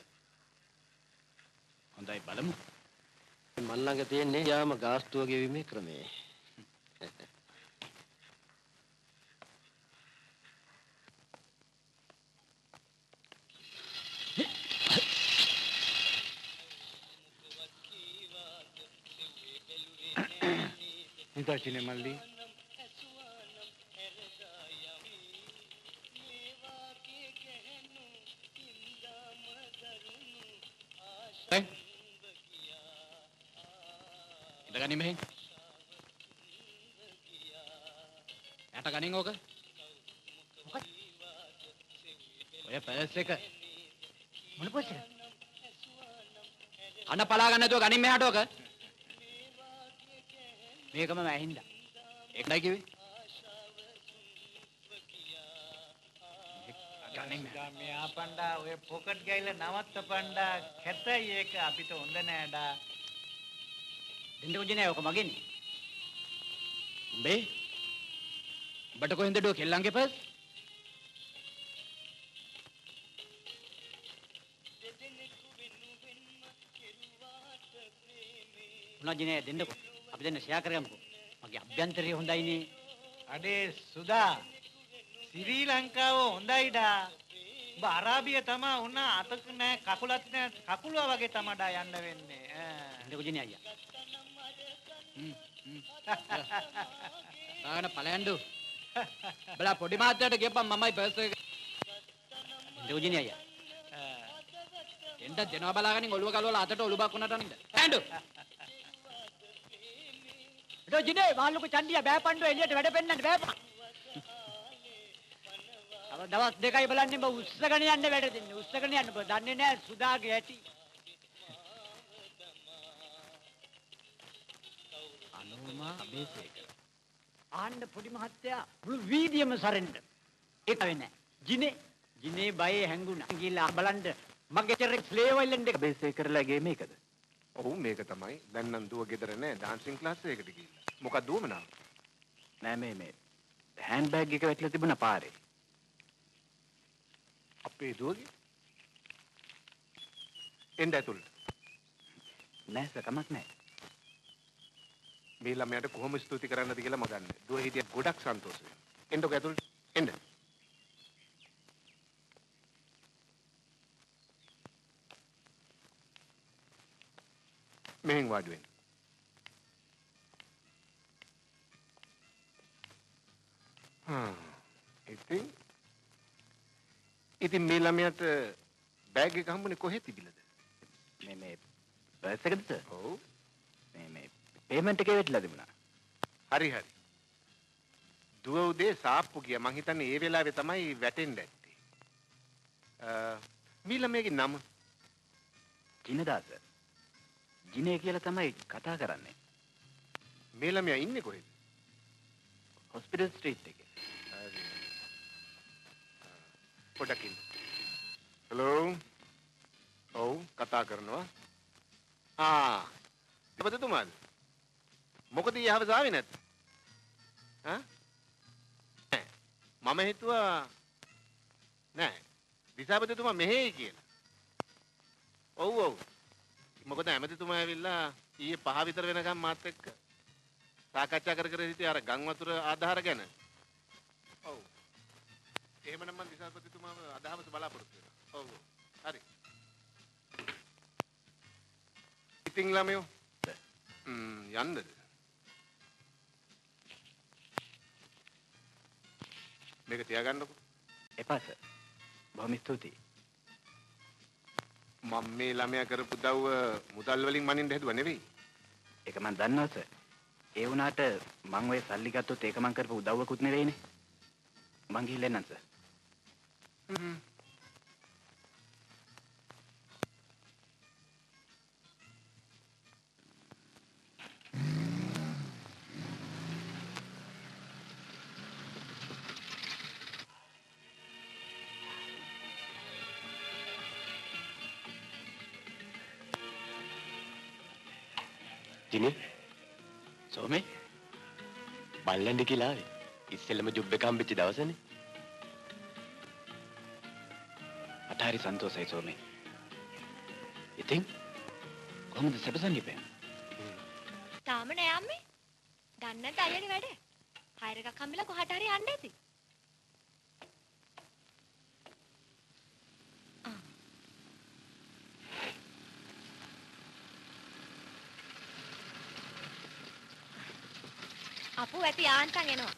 හොඳයි බලමු. මන් ළඟ තියෙන්නේ යාම ගාස්තුව ගෙවීමේ ක්‍රමය. හිතාචිනේ මල්ලි. ඉඳගනින් මෙහෙන්. යට ගනින් ඕක. මොකක්ද? ඔය පර්ස් එක. මොන පර්ස් එක? අන්න පලා ගන්න නැතුව ගනින් මෙහාට ඕක. මේකම වැහින්දා. ඒකයි කිව්වේ. මෙයා පණ්ඩා ඔය පොකට් ගයිල නවත්ත පණ්ඩා කැතයි ඒක අපිට හොඳ නෑඩා. දෙන්නකො ජනේ ඔක මගෙන්නේ. උඹේ උඹට කොහෙන්ද ඩෝ කෙල්ලන්ගේ පර්ස්? මොනවා ජනේ දෙන්නකො. අපි දෙන්න ෂෙයා කරගමුකෝ. මගේ අභ්‍යන්තරය හොඳයිනේ. අඩේ සුදා ශ්‍රී ලංකාව හොඳයිඩා. ඔබ අරාබිය තමා වුණා අතක නෑ කකුලත් නෑ කකුලුවා වගේ තමඩා යන්න වෙන්නේ. දෙන්නකො ජනේ අයියා. තාන පලයන්ඩු. බලා පොඩි මාත්‍යට ගෙපම් මමයි පර්ස් එක. දෙන්නකො ජනේ අයියා. එන්න දෙනවා බලාගනින් ඔළුව කලවලා අතට ඔළුවක් උනට අනින්න. ඇඬු. ජනේ මාළුක චණ්ඩියා බෑපණ්ඩෝ එළියට වැඩ පෙන්නන්න බෑපා. අව දවස් දෙකයි බලන්නේ ඔබ උස්සගෙන යන්න වැඩ දෙන්නේ. උස්සගෙන යන්න ඔබ දන්නේ නැහැ සුදාගේ ඇති. අනුමා අබේසේකර. ආන්න පොඩි මහත්තයා මුළු වීදියම සරෙන්න. ඒක වෙන්නේ නැහැ. ජිනේ බයේ හැංගුණා. ගිහලා බලන්න මගේ චරෙක් ස්ලේවයිලන්ඩ් එක අබේසේකරලාගේ මේකද? ඔව් මේක තමයි. දැන් නම් දුව ගෙදර නෑ ඩාන්සින් ක්ලාස් එකකට ගිහිල්ලා. මොකක්ද දුවමනාව? නෑ මේ හෑන්ඩ් බෑග් එක වැටලා තිබුණා පාරේ. අපේ දුවගේ? එන්න ඇතුළට. නෑ සර් කමක් නෑ. මේ ළමයාට කොහොම ස්තුති කරන්නද කියලා මම දන්නේ. දුව හිටියා ගොඩක් සන්තෝෂ වෙනවා. එන්නකො ඇතුළට. එන්න. මෙහෙන් වාඩි වෙන්න. ඉතින් මේ ළමයාට බෑග් එක හම්බුනේ කොහෙද තිබිලද? මේ පර්ස් එකද සර්? ඔව්. මේ පේමන්ට් එකේ වැටලා තිබුණා. හරි හරි. දුව උදේ සාප්පු ගියා. මං හිතන්නේ ඒ වෙලාවේ තමයි වැටෙන්න ඇත්තේ. මේ ළමයාගේ නම ජිනදාස. ජිනේ කියලා තමයි කතා කරන්නේ. මේ ළමයා ඉන්නේ කොහෙද? හොස්පිටල් ස්ට්‍රීට් එකේ. පොඩ්ඩක් ඉන්න. හලෝ. ඔව් කතා කරනවා. දෙපතතුමාද? මොකද ඊයවස ආවේ නැත්තේ? මම හිතුවා නෑ. දිසාපතිතුමා මෙහෙයි කියලා. ඔව්. මොකද ඇමතිතුමා ඇවිල්ලා ඊයේ 5 විතර වෙනකම් මාත් එක්ක සාකච්ඡා කර හිටියේ අර ගම් වතුර ආධාර ගැන. ඔව්. එහෙමනම් මම දිසාපතිතුමාව අදහවස බලාපොරොත්තු වෙනවා. ඔව්. හරි. ඉතින් ළමයෝ යන්නද? මේක තියාගන්නකො. එපා සර්. බොහොම ස්තුතියි. මම මේ ළමයා කරපු දව්ව මුදල් වලින් මනින්න හැදුවා නෙවෙයි. ඒක මම දන්නවා සර්. ඒ වුණාට මං ඔය සල්ලි ගත්තොත් ඒක මං කරපු උදව්වකුත් නෙවෙයිනේ. මං ගිහිල්ලා එන්නම් සර්. දිනේ සෝමේ බල්ලන්ඩි කියලා ආවේ. ඉස්සෙල්ලම ජොබ් එක හම්බෙච්ච දවසනේ. මට හරි සන්තෝෂයි සෝමේ. ඉතින් කොහොමද සැපසන්නිපේ? තාම නෑ අම්මේ. දන්නේ නැද්ද අයියාගේ වැඩ? හයර් එකක් හම්බෙලා කොහාට හරි යන්න ඇති. අපු ඇති යාන්තම් එනවා.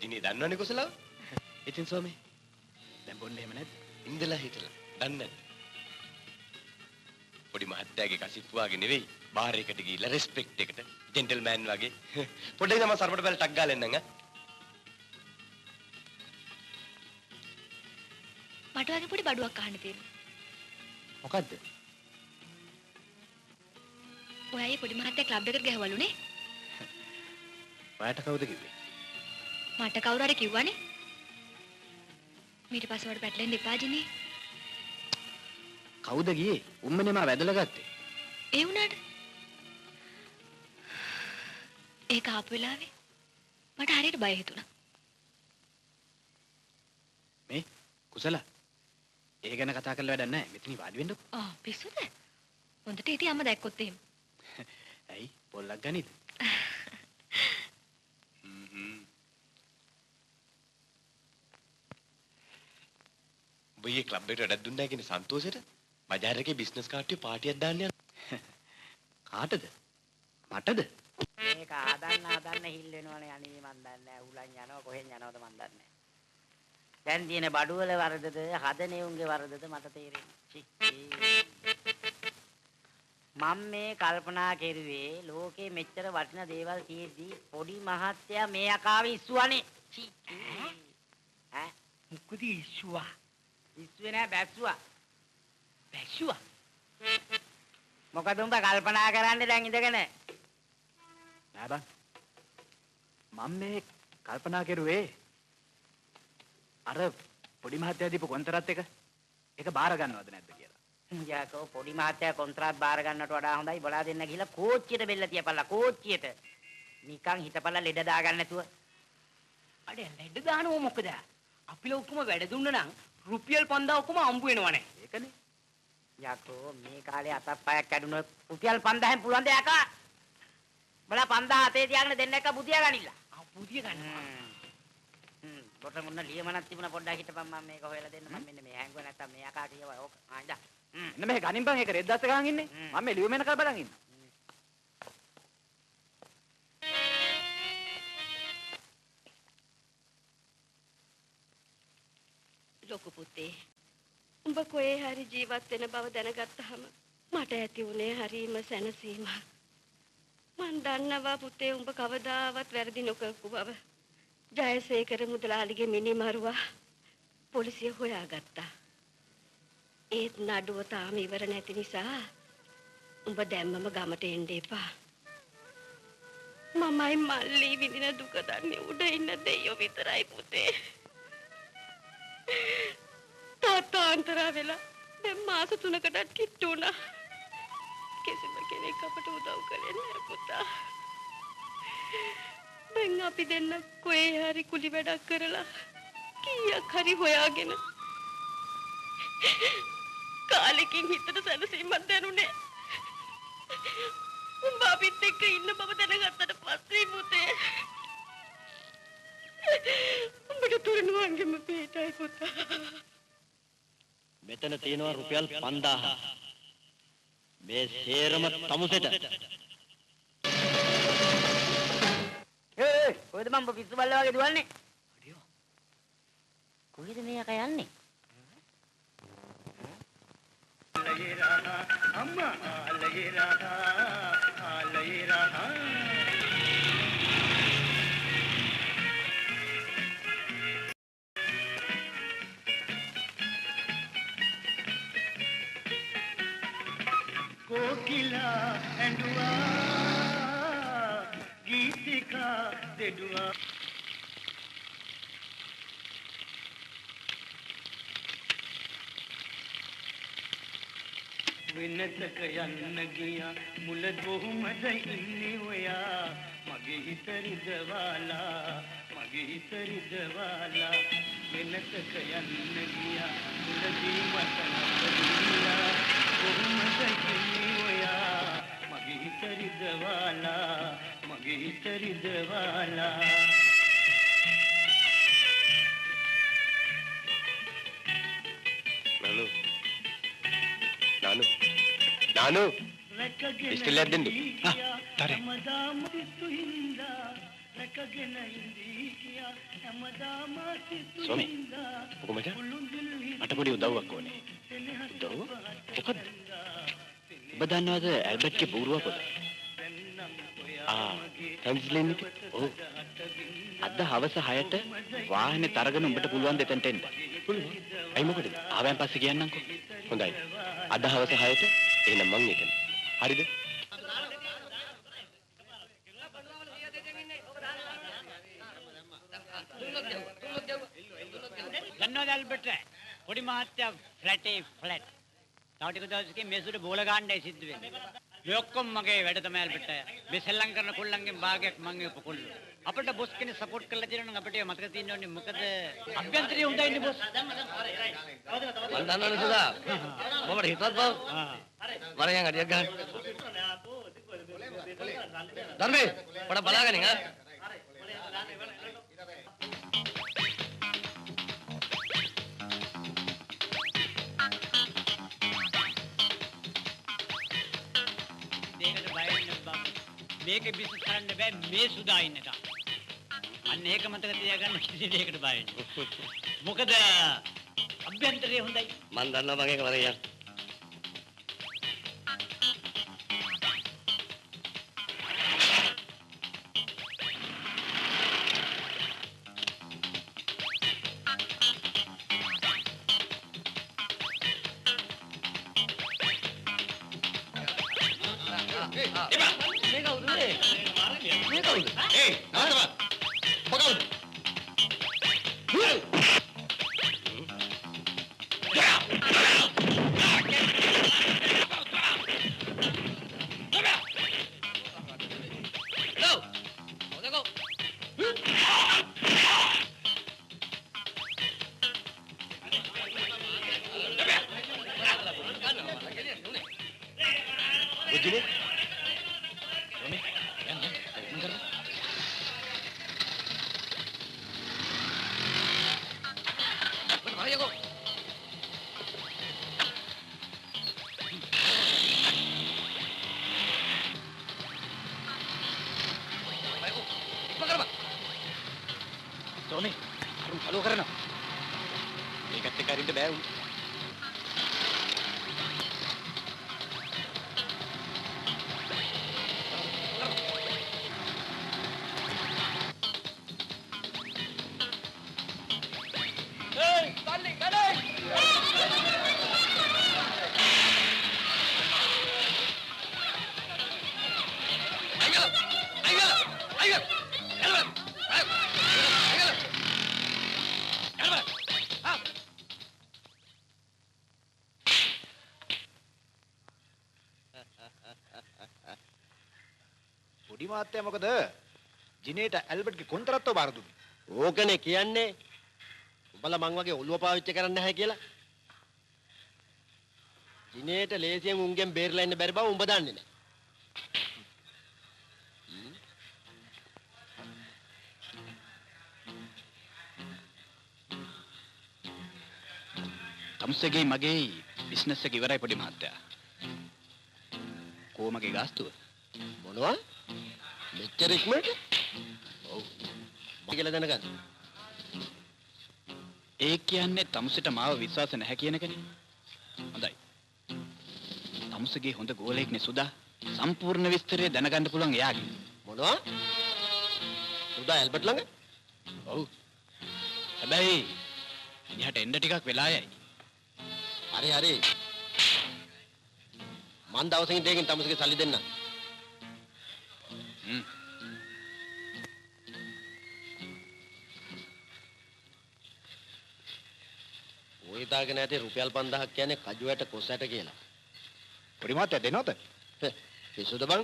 දිනේ දන්නවනේ කුසලව? ඉතින් සෝමේ දැන් බොන්නේ එහෙම නැද්ද? ඉඳලා හිටලා දන්නේ නැද්ද? පොඩි මහත්තයාගේ කසිප්පුවාගේ නෙවෙයි බාර් එකට ගිහිල්ලා රෙස්පෙක්ට් එකට ජෙන්ටල්මෑන් වගේ පොඩ්ඩක් තමයි සර්පට බැල ටක් ගාලා එන්නම් මට වගේ පොඩි බඩුවක් අහන්න තියෙනවා. මොකද්ද? ඔයයි පොඩි මහත්තයා ක්ලබ් එකට ගහවලුනේ. ඔයාට කවුද කිව්වේ? මට කවුරු හරි කිව්වනේ. ඊට පස්සේ වඩ පැටලෙන්න එපා ජිනේ. කවුද ගියේ? උම්මනේ මා වැදලා ගත්තේ. ඒ වුණාට ඒක ආපු වෙලාවේ මට හරියට බය හිතුණා. මේ කුසල ඒ ගැන කතා කරලා වැඩක් නැහැ. මෙතනින් වාඩි වෙන්නකෝ. ආ පිස්සුද? හොඳට හිටිය අම්ම දැක්කොත් එහෙම. ඇයි පොල්ලක් ගනිද? බොයියේ ක්ලබ් එකට වැඩක් දුන්නා කියන සන්තෝෂෙට බජාර් එකේ බිස්නස් කාර්ටිය පාටියක් දාන්න යනවා. කාටද? මටද? මේක ආදන්න හිල් වෙනවනේ අනේ මන් දන්නේ නැහැ. උලන් යනවා කොහෙන් යනවද මන් දන්නේ නැහැ. දැන් තියෙන බඩුවල වරදද හදනේ උන්ගේ වරදද මට තේරෙන්නේ. මම මේ කල්පනා කෙරුවේ ලෝකේ මෙච්චර වටින දේවල් තියෙද්දි පොඩි මහත්තයා මේ අකාවේ ඉස්සුවනේ. ඈ මොකද ඉස්සුවා? ඉස්සුවේ නෑ බැස්සුවා. බැස්සුවා? මොකද උඹ කල්පනා කරන්නේ දැන් ඉඳගෙන? නෑ බං. මම මේ කල්පනා කරුවේ අර පොඩි මහත්තයා දීපු කොන්තරත් එක ඒක බාර ගන්නවද නැද්ද කියලා. යාකෝ පොඩි මහත්තයා කොන්ත්‍රාත් බාර ගන්නට වඩා හොඳයි බලා දෙන්න ගිහලා කෝච්චියට බෙල්ල තියපල්ලා කෝච්චියට. නිකන් හිටපල්ලා ලෙඩ දාගන්න නැතුව. අඩේ ලෙඩ දානව මොකද? අපිල ඔක්කොම වැඩ දුන්න නම් රුපියල් 5000 ඔක්කොම හම්බ වෙනවනේ. ඒකනේ. යාකෝ මේ කාලේ අතක් පයක් කැඩුනොත් රුපියල් 5000න් පුළුවන් ද යකා? බලා 5000 අතේ තියාගෙන දෙන්න එක බුදියා ගනින්න. බුදිය ගන්නවා. පොත මුන්න ලියමනක් තිබුණා පොඩ්ඩක් හිටපන් මම මේක හොයලා දෙන්න මම මෙන්න මේ හැංගුව නැත්තම් මේ යකා කියවා ඕක ආන්දා. එන්න මේ ගනින් බං ඒක රෙද්දස්ස ගහන් ඉන්නේ. මම මේ ලියුම වෙනකල් බලන් ඉන්නවා. ලොකු පුතේ උඹ කොහේ හරි ජීවත් වෙන බව දැනගත්තාම මට ඇති උනේ හරීම සැනසීමක්. මන් දන්නවා පුතේ උඹ කවදාවත් වැරදි නොකරපු බව. ජයසේකර මුදලාලිගේ මිනිමරුවා පොලිසිය හොයාගත්තා. ඒත් නඩුව තාම ඉවර නැති නිසා උඹ දැම්මම ගමට එන්න එපා. මමයි මල්ලි විඳින දුක දන්නේ උඩ ඉන්න දෙයියෝ විතරයි පුතේ. තාත්තාන්තරා වෙලා දැන් මාස 3කටත් කිට්ටු වුණා. කිසිම කෙනෙක් අපට උදව් කළේ නැහැ පුතා. දැන් අපි දෙන්න කොහේ හරි කුලි වැඩක් කරලා කීයක් හරි හොයාගෙන කාලෙකින් හිතට සැනසීමක් දැනුනේ. උඹ අපිත් එක්ක ඉන්න බව දැනගත්තට පස්සේ පුතේ උඹට තුරුණුවන්ගෙම පිටයි පුතා. මෙතන තියෙනවා රුපියල් 5000. මේ සේරම තමුසෙට. කොහෙද මම පිස්සු බල්ලා වගේ දුවන්නේ? කොහෙද මේ යකා යන්නේ? අම්මා ආලයේ රහා कोकिला एंडुआ गीतिका देडुआ වෙනතක යන්න ගියා මුල කොහොමද ඉන්නේ ඔයා මගේ හිත රිදවාලා මගේ හිත රිදවාලා වෙනතක යන්න ගියා මුලදී මට නැතිලා කොහොමද ඉන්නේ ඔයා මගේ හිත රිදවාලා මගේ හිත රිදවාලා నాను ఇష్టం లేదండి సరే ස්වාමී ඔකමට මට පොඩි උදව්වක් ඕනේ. උදව්ව? මොකද්ද? ඔබ දන්නවද ඇල්බර්ට්ගේ බූරුව පොත? ට්‍රාන්ස්ලේට් ඔව්. අද හවස 6ට වාහනේ තරගෙන උඹට පුළුවන් දෙතන්ට එන්න. පුළුවන්. අයි මොකටද? ආවෙන් පස්සේ කියන්නම්කෝ. හොඳයි. අද හවස 6ට එහෙනම් මං එතන. හරිද? දන්නවද ඇල්බර්ට් පොඩි මහත්තයා ෆ්ලැටේ ෆ්ලැට්. තව ටික දවසකින් මේසුට බෝල ගන්නයි සිද්ධ වෙන්නේ. මේ ඔක්කොම මගේ වැඩ තමයි ඇල්බර්ට්. මේ සෙල්ලම් කරන කොල්ලන්ගෙන් භාගයක් මං එක්ක කොල්ලෝ. අපිට බොස් කෙනෙක් සපෝට් කරලා තියෙනවා නම් අපිට ඒක මතක තියෙන්න ඕනේ. මොකද අභ්‍යන්තරය හොඳයිනේ බොස්. මන් දන්නවනේ සුදා. මමට හිතවත් බව. වරයන් අඩියක් ගන්න. ධර්මේ පොඩ බලාගෙන ආ. මේකේ බිස්නස් කරන්න බෑ මේ සුදා ඉන්නකම්. අන්න ඒක මතක තියාගන්න කිසි දෙයකට බය වෙන්න. මොකද අභ්‍යන්තරය හොඳයි. මන් දන්නවා මගේ වරයන්. පොඩි මාත්‍යා මොකද ජිනේට ඇල්බර්ට්ගේ කොන්තරත්ව බාර දුන්නේ? ඕකනේ කියන්නේ. උඹලා මං වගේ ඔළුව පාවිච්චි කරන්නේ නැහැ කියලා. ජිනේට ලේසියෙන් උන්ගෙන් බේරලා ඉන්න බැරි බව උඹ දන්නේ නැහැ. තමුසේගේ මගේ බිස්නස් එක ඉවරයි පොඩි මහත්තයා. කොමගේ ගාස්තුව? මොනවා? මෙච්චර ඉක්මනට? ඔව්. කියලා දැනගන්න. ඒ කියන්නේ තමුසෙට මාව විශ්වාස නැහැ කියන එකනේ. හොඳයි. තමුසේගේ හොඳ ගෝලයෙක්නේ සුදා. සම්පූර්ණ විස්තරය දැනගන්න පුළුවන් එයාගේ. මොනවා? සුදා ඇල්බර්ට් ළඟ? ඔව්. හැබැයි එයාට එන්න ටිකක් වෙලා යයි. හරි හරි. මන් දවසකින් දෙකකින් තමුසේගේ සල්ලි දෙන්න. ඔය දාගෙන ඇති රුපියල් 5000ක් කියන්නේ කජුවට කොසට කියලා. පොඩි මහත්තයා දෙනවද? පිස්සුද බං?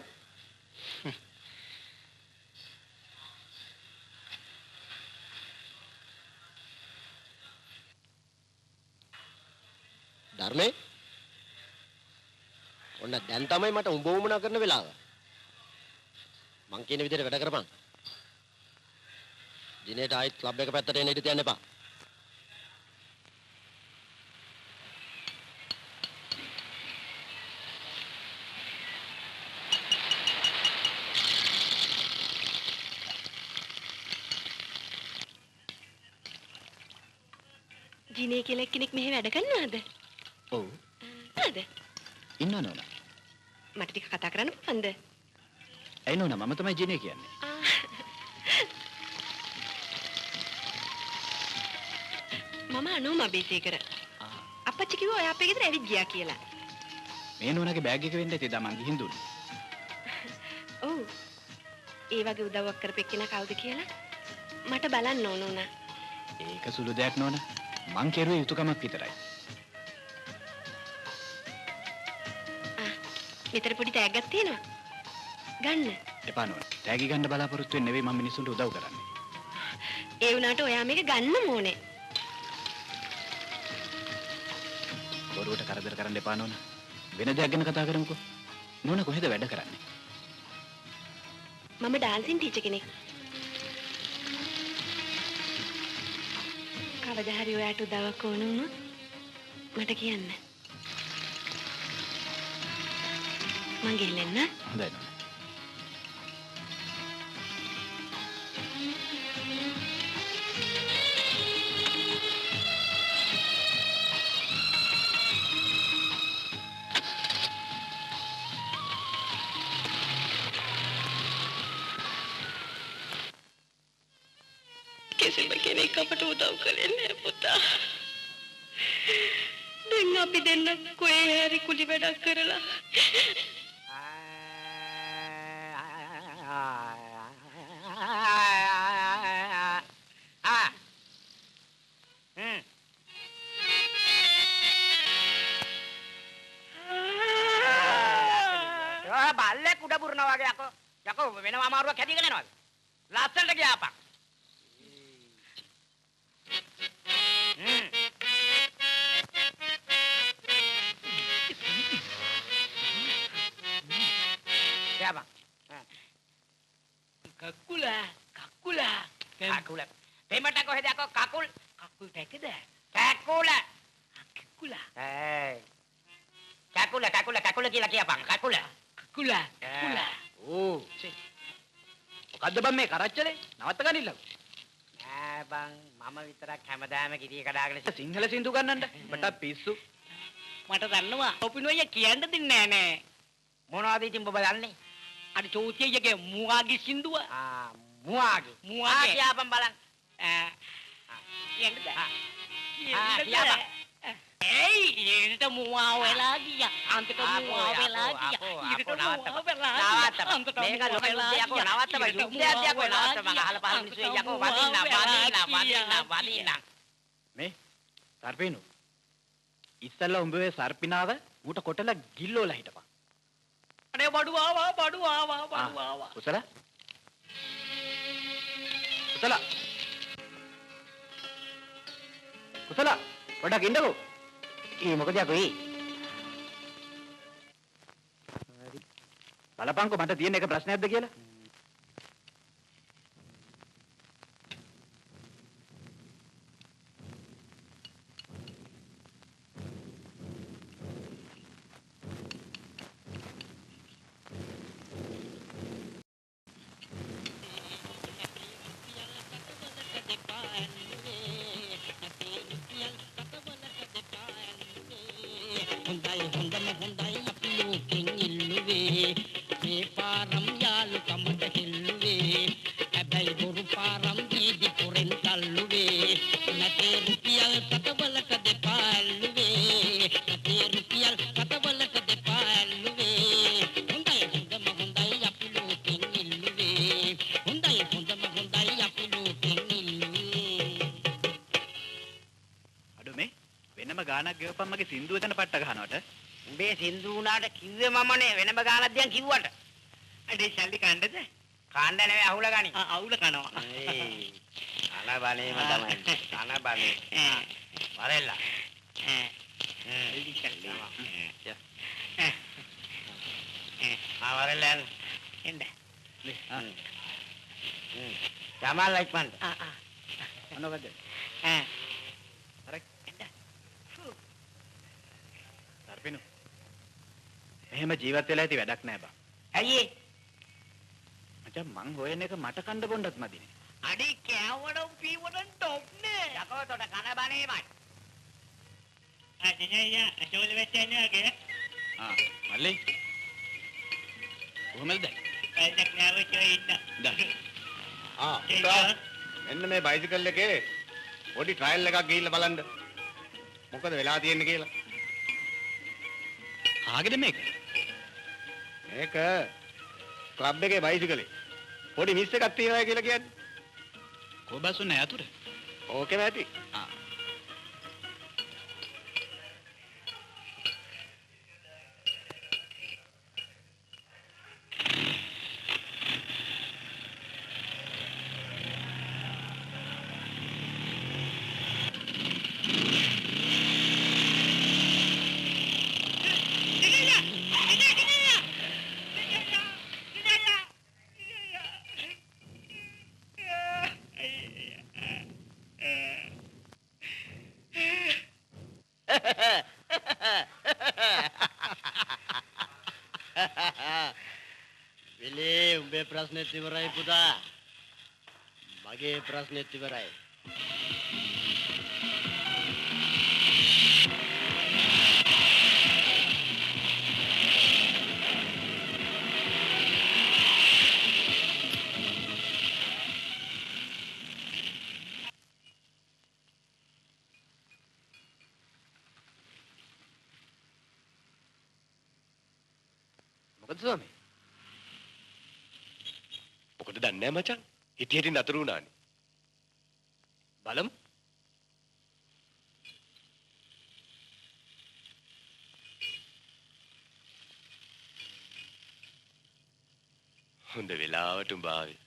ධර්මේ ඔන්න දැන් තමයි මට උඹ උමනා කරන වෙලාව. මං කියන විදිහට වැඩ කරපන්. දිනේට ආයෙත් ක්ලබ් එක පැත්තට එන්න ඉඩ තියන්න එපා. ජිනේ කියලා කෙනෙක් මෙහෙ වැඩ කරනවද? ඔව්. නේද? ඉන්නව නෝනා. මට ටික කතා කරන්න පුළුවන්ද? ඇයි නෝනා මම තමයි ජිනේ කියන්නේ. මම අනෝම අබේසේකර. අපච්චි කිව්වා ඔයා අපේ ගෙදර ඇවිත් ගියා කියලා. මේ නෝනාගේ බෑග් එක වෙන්න ඇති දා මං ගිහින් දුන්නේ. ඔව්. ඒ වගේ උදව්වක් කරපෙන්න කවුද කියලා මට බලන්න ඕන උනා. ඒක සුළු දෙයක් නෝනා. මං කෙරුවේ යුතුයකමක් විතරයි. මෙතන පොඩි තෑග්ගක් තියෙනවා. ගන්න. එපා නෝනා. තෑගි ගන්න බලාපොරොත්තු වෙන්නේ නෙවෙයි මම මිනිස්සුන්ට උදව් කරන්නේ. ඒ වුණාට ඔයා මේක ගන්න ඕනේ. බොරුවට කරදර කරන්න එපා නෝනා. වෙන දෙයක් ගැන කතා කරමුකෝ. නෝනා කොහෙද වැඩ කරන්නේ? මම ඩාන්සින් ටීචර් කෙනෙක්. කවදා හරි ඔයාට උදව්වක් ඕන වුණොත් මට කියන්න. මං ගෙල්ලෙන්න. හොඳයි නෝනා. කිසිම කෙනෙක් අපට උදව් කළේ නැහැ පුතා. දැන් අපි දෙන්න කොහේ හරි කුලි වැඩක් කරලා බල්ලෙක් උඩ පුරනවා වගේ යකෝ. යකෝ වෙනම අමාරුවක් හැදීගෙන යනවාද? ලස්සනට ගියාපන්. Siapa? Kakula. Payment ako hedi ako kakul. Kakul teked. Kakula. Hey. Kakula කියලා කියපන්. Kakula. ඕ. මොකද්ද බං මේ කරච්චලේ? නවත්ත ගනින්නකෝ. නෑ බං මම විතරක් හැමදාම කිරිය කඩාගෙන සිංහල සින්දු ගන්නන්න. මට පිස්සු. මට දන්නවා. ඔපිනෝය කියන්න දෙන්නේ නෑ. මොනවද ඉතින් ඔබ දන්නේ? අර චෝතියගේ මුවාගේ සින්දුව. මුවාගේ. කියපන් බලන්න. කියන්නද? ඒයි ඊට මුවා වෙලා ගියා. අන්තට මුවා වෙලා ගියා. ඊට මුවා වෙලා ගියා. මේක ලොකු යකෝ නවත්තම යුද්ධයක් යකෝ නවත්තම අහල පහල මිනිස්සු යකෝ වදින්න. මේ සර්පිනු. ඉස්සල්ලා උඹේ සර්පිනාව ඌට කොටලා ගිල්ලෝලා හිටපන්. අනේ බඩු ආවා. කුසල පොඩක් ඉන්නකෝ. ඒ මොකද යකෝ ඒ? බලපංකෝ මට තියෙන එක ප්‍රශ්නයක්ද කියලා. හොඳයි අපි ලෝකෙන් ඉල්ලුවේ මේ පාරම් යාළු කමට හෙල්ලුවේ හැබැයි බොරු පාරම් දීදි පොරෙන් තල්ලුවේ නැතේ රුපියල් කටවලක දෙපා ඇල්ලුවේ නැතේ රුපියල් කටවලක දෙපා ඇල්ලුවේ හොඳයි අපි ලෝකෙන් ඉල්ලුවේ හොඳයි අපි ලෝකෙන් ඉල්ලුවේ අඩෝ මේ වෙනම ගානක් ගෙවපන් මගේ සින්දුව එතන පට්ට ගහනවට. උඹේ සින්දු උනාට කිව්වේ මමනේ වෙනම ගානක් දියන් කිව්වට. අඩේ සල්ලි කණ්ඩද? කණ්ඩ නෙවෙයි අහුල ගනි. අහුල කනවා. අන බණේම තමයි. අන බණේ. වරෙල්ලා. වරෙල්ලා එන්න. ජමාල් ලයික්මන්. මොනවද? සර්පිනු. එහෙම ජීවත් වෙලා ඇති වැඩක් නෑ බා. ඇයි ඒ? මචං මං හොයන එක මට කණ්ඩ බොණ්ඩත් මදිනේ. අඩේ කෑවඩම් පීවඩම් ටොප් නේ. යකෝ තොට කන බණේමයි. අදිනయ్యා අතෝල වෙච්චන්නේ වගේ. මල්ලි. කොහමද? ඇයිදක් නෑවචෝ ඉන්න. මෙන්න මේ බයිසිකල් එකේ පොඩි ට්‍රයල් එකක් ගිහිල්ලා බලන්න. මොකද වෙලා තියෙන්නේ කියලා. ආගෙද මේක? මේක ක්ලබ් එකේ බයිසිකලේ පොඩි මිස් එකක් තියෙනවා කියලා කියන්නේ. කොබසු නෑ අතුර. ඕකේ නැති. විලේ උඹේ ප්‍රශ්නෙත් ඉවරයි පුතා. මගේ ප්‍රශ්නෙත් ඉවරයි. මොකද ස්වාමී? මොකද දන්නේ නැහැ මචං. හිටියට නතර වුණානේ. බලමු. හොඳ වෙලාවට උඹ ආවේ.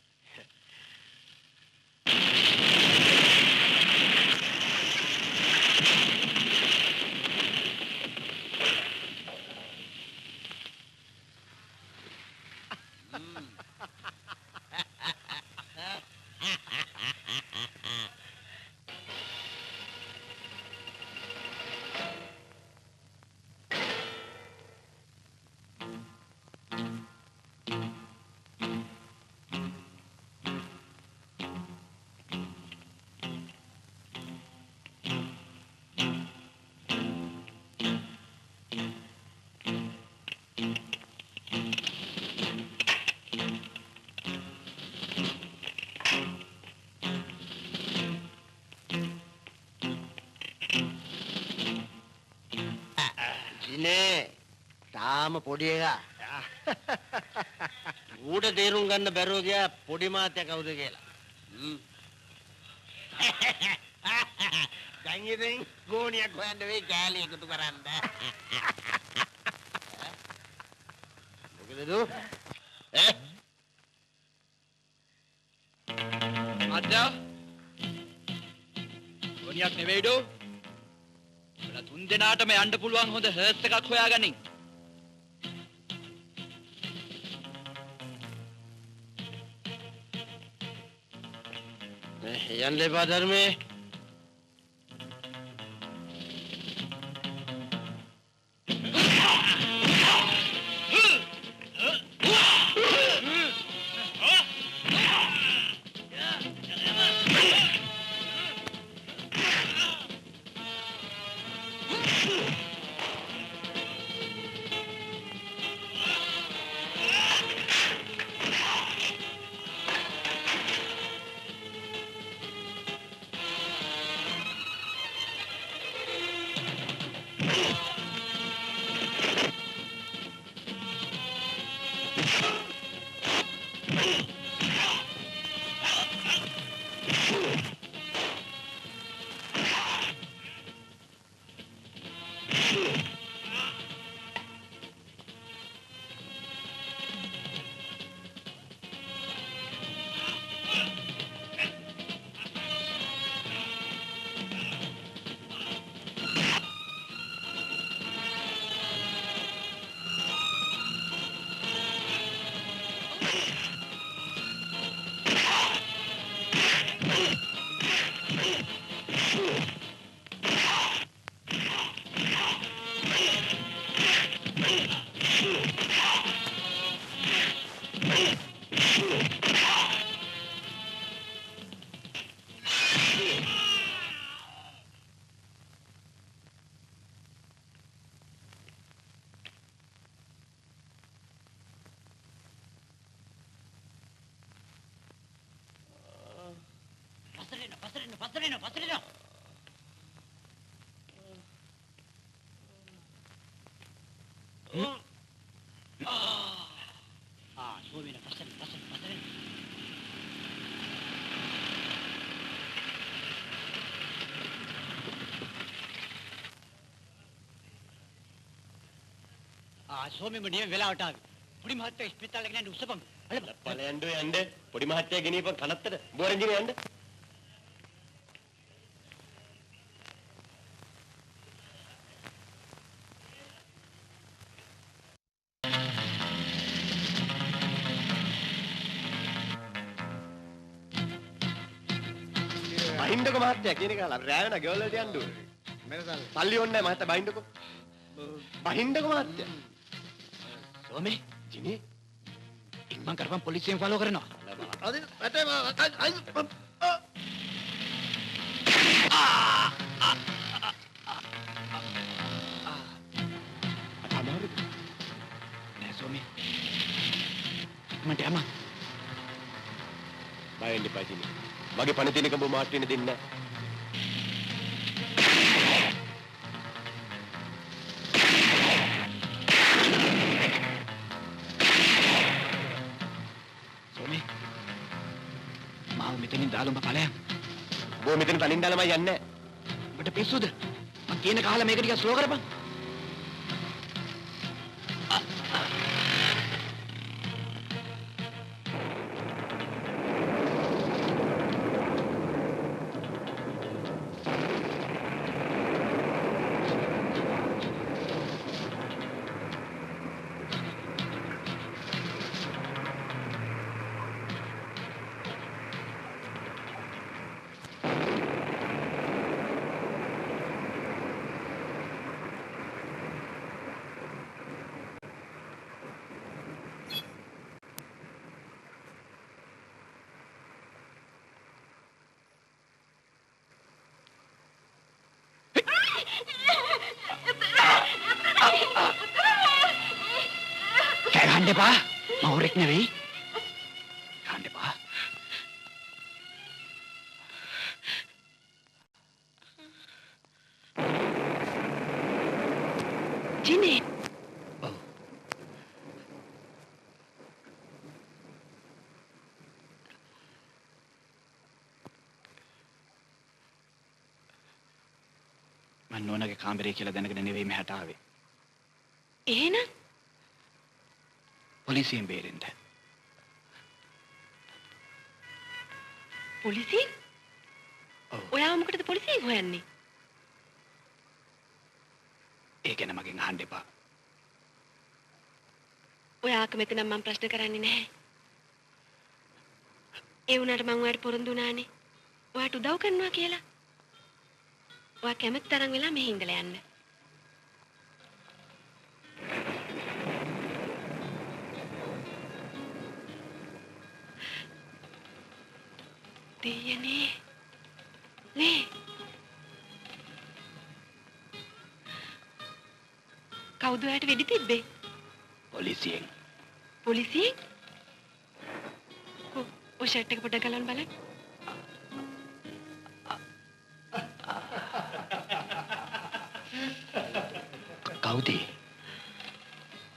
ඉනේ තාම පොඩි එකා. ඌට තේරුම් ගන්න බැරුව ගියා පොඩි මාත්‍යා කවුද කියලා. දැන් ඉතින් ගෝණියක් හොයන්න වෙයි කෑලි එකතු කරන්න. මොකද දු? මාත්‍යා ගෝණියක් නෙවෙයිඩෝ. තුන් දෙනාටම යන්න පුළුවන් හොඳ හර්ස් එකක් හොයාගනින්. යන්න එපා ධර්මේ. පස්සට. සෝමින පස්සට. සෝමි මුනිය වෙලාවට ආවි. පොඩි මහත්තයා ඉස්පිරිතාලේ ගෙනන්න උස්සපන්. බලයන්ඩෝ යන්න. පොඩි මහත්තයා ගෙනියපන් කනත්තට. බෝරෙන්ජිනේ යන්න. බහින්දක මහත්තයා කියන එක අර රෑ වෙන ගෙවල් වලට යන්න ඕනේ. මෙන්න සල්ලි ඕනේ නැහැ මහත්තයා බහින්දක. බහින්දක මහත්තයා. සෝමි ජිනේ ඉක්මන් කරපන් පොලිසියෙන් ෆලෝ කරනවා. අද වැටේ අමාරුද? නෑ සෝමි. ඉක්මනට යන්න. බයෙන් දෙපා ජිනේ. මගේ පණ තියෙන කඹ මාට් වෙන්න දෙන්නේ නැහැ. සෝමි මාව මෙතනින් දාලා ඵලයන්. බෝ මෙතන තනින් දාලා මම යන්නේ නැහැ. ඔබට පිස්සුද? මං කියන කහලා මේක ටිකක් ස්ලෝ කරපන්. ගහන්න එපා. මම හොරෙක් නෙවෙයි. ගහන්න එපා. ජිනේ. මම නෝනාගේ කාමරේ කියලා දැනගෙන නෙවෙයි මෙහාට ආවේ. එහෙනම් පොලිසියෙන් බේරෙන්න. පොලිසියෙන්? ඔයාව මොකටද පොලිසියෙන් හොයන්නේ? ඒ ගැන මගෙන් අහන්න එපා. ඔයා කැමති නම් මම ප්‍රශ්න කරන්නේ නැහැ. ඒ වුණාට මම ඔයාට පොරොන්දු වුණානේ. ඔයාට උදව් කරනවා කියලා. ඔයා කැමති තරම් වෙලා මෙහි ඉඳලා යන්න. දෙයනේ. නේ. කවුද ඔයාට වෙඩි තිබ්බේ? පොලිසියෙන්. පොලිසියෙන්? ඔය ෂර්ට් එක පොඩ්ඩක් ගලවන්න බලන්න. කවුද?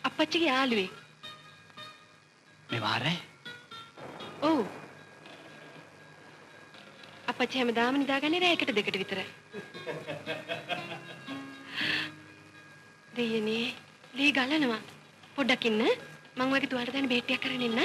අපච්චිගේ යාළුවෙක්. මේ වාරේ? ඔව්. අපච්චි හැමදාම නිදාගන්නේ රෑ 1 2ට විතර. දෙයනේ ලී ගලනවා. පොඩ්ඩක් ඉන්න. මම ඔයගේ තුවාලට දාන්න බේට් එකක් කරගෙන ඉන්න.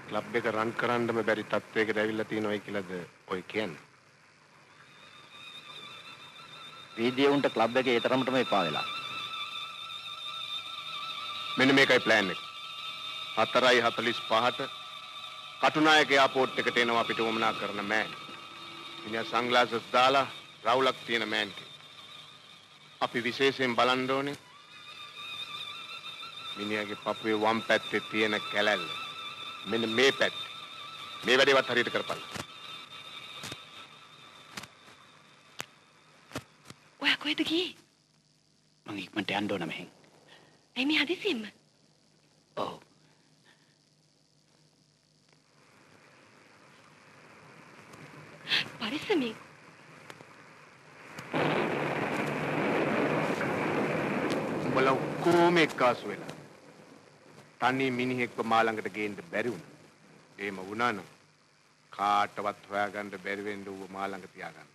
ක්ලබ් එක රන් කරන්නම බැරි තත්වයකට ඇවිල්ලා තියෙනවයි කියලාද ඔය කියන්නේ? වීදියේ උන්ට ක්ලබ් එකේ ඒ තරමටම එපා වෙලා. මෙන්න මේකයි ප්ලෑන් එක. 4:45ට කටුනායක එයාපෝට් එකට එනවා අපිට වමනා කරන මෑන්. මිනිහා සන්ග්ලාසස් දාලා රවුලක් තියෙන මෑන් කෙනෙක්. අපි විශේෂයෙන් බලන්න ඕනේ මිනිහාගේ පපුවේ වම් පැත්තේ තියෙන කැලැල්ල. මෙන්න මේ පැත්ත. මේ වැඩේවත් හරියට කරපල්ලා. ඔයා කොහෙද ගියේ? මං ඉක්මනට යන්න ඕන මෙහෙන්. ඇයි මේ හදිසියෙම? ඔව්. පරිස්සමෙන්. උඹලා ඔක්කොම එක්කාසු වෙලා. තනි මිනිහෙක්ව මා ළඟට ගේන්න බැරි වුණා. එහෙම වුණා නම් කාටවත් හොයාගන්න බැරි වෙන්න ඌව මා ළඟ තියාගන්න.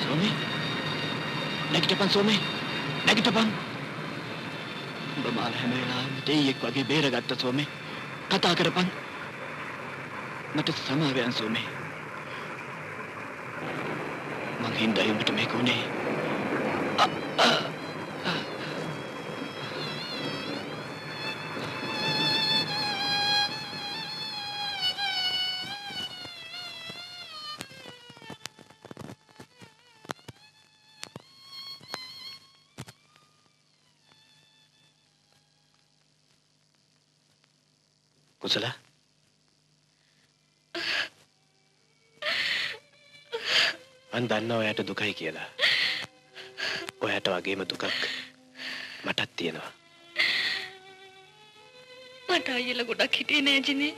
සෝමි නැගිටපන් සෝමි නැගිටපන්. උඹ මාව හැම වෙලාවෙම දෙයියෙක් වගේ බේරගත්ත සෝමි. කතා කරපන්. මට සමාවෙන් සෝමි. මං හින්දා උඹට මේක උනේ. කුසල මං දන්නවා ඔයාට දුකයි කියලා. ඔයාට වගේම දුකක් මටත් තියෙනවා. මට අයියලා ගොඩක් හිටියේ නෑ ජිනේ.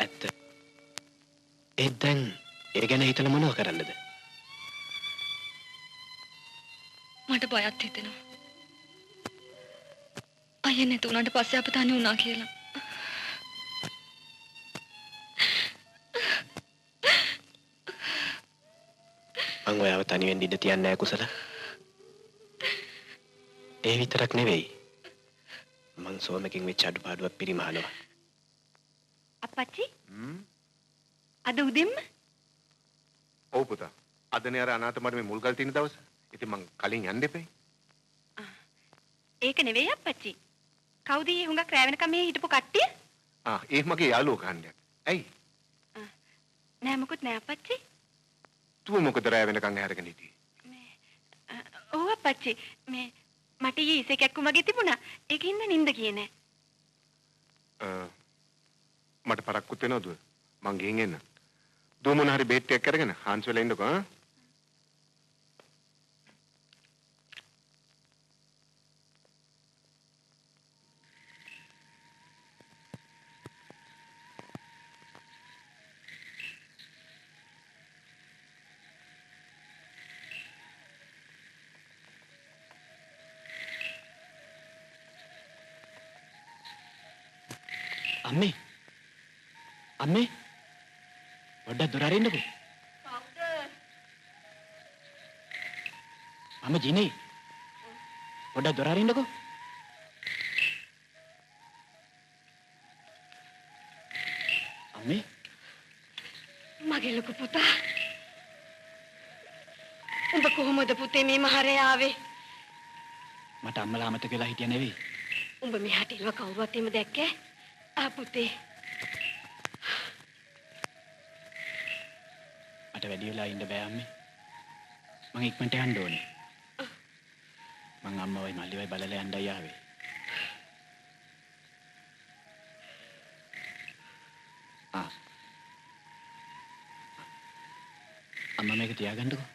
ඇත්ත. ඒත් දැන් ඒ ගැන හිතලා මොනව කරන්නද? මට බයත් හිතෙනවා. අයියා නැති උනාට පස්සේ අප තනි වුණා කියලා. මං ඔයාව තනි වෙන්න ඉඩ තියන්නේ නැහැ කුසල. ඒ විතරක් නෙවෙයි. මං සෝමකින් වෙච්ච අඩුපාඩුවක් පිරිමහනවා. අප්පච්චි? අද උදෙන්ම? ඔව් පුතා. අදනේ අර අනාථ මඩමේ මුල්ගල් තියෙන දවස. ඉතින් මං කලින් යන්න එපේ. ඒක නෙවෙයි අප්පච්චි. කවුද ඊ හුඟක් රැ වෙනකම් මේ හිටපු කට්ටිය? ඒ මගේ යාළුවෝ කහන්ඩයක්. ඇයි? නෑ මොකුත් නෑ අප්පච්චි. තුව මොකද රැ වෙනකම් ඇහැරගෙන හිටියේ? ඔව් අප්පච්චි. මේ මට ඊයේ ඉසේ කැක්කුම වගේ තිබුණා. ඒකින්ද නිින්ද ගියේ නෑ. මට පරක්කුත් වෙනවද? මං ගිහින් එන්න. දුව මොන හරි බේට් එකක් අරගෙන හාන්ස් වෙලා ඉන්නකෝ ආ. අම්මේ අම්මේ පොඩ්ඩක් දොර අරින්නකෝ. කවුද? මම ජිනේ. පොඩ්ඩක් දොර අරින්නකෝ. අම්මේ මගේ ලොකු පුතා. උඹ කොහොමද පුතේ මේ මහරේ ආවේ? මට අම්මලා අමතක වෙලා හිටියා නෙවෙයි. උඹ මෙහාට ඉල්ව කවුරුවත් එම දැක්කේ? ආ පුතේ. මට වැඩි වෙලා ඉන්න බෑ අම්මේ. මං ඉක්මනට යන්න ඕනේ. මං අම්මවයි මල්ලිවයි බලලා යන්නයි ආවේ. අම්මා මේක තියාගන්නකෝ.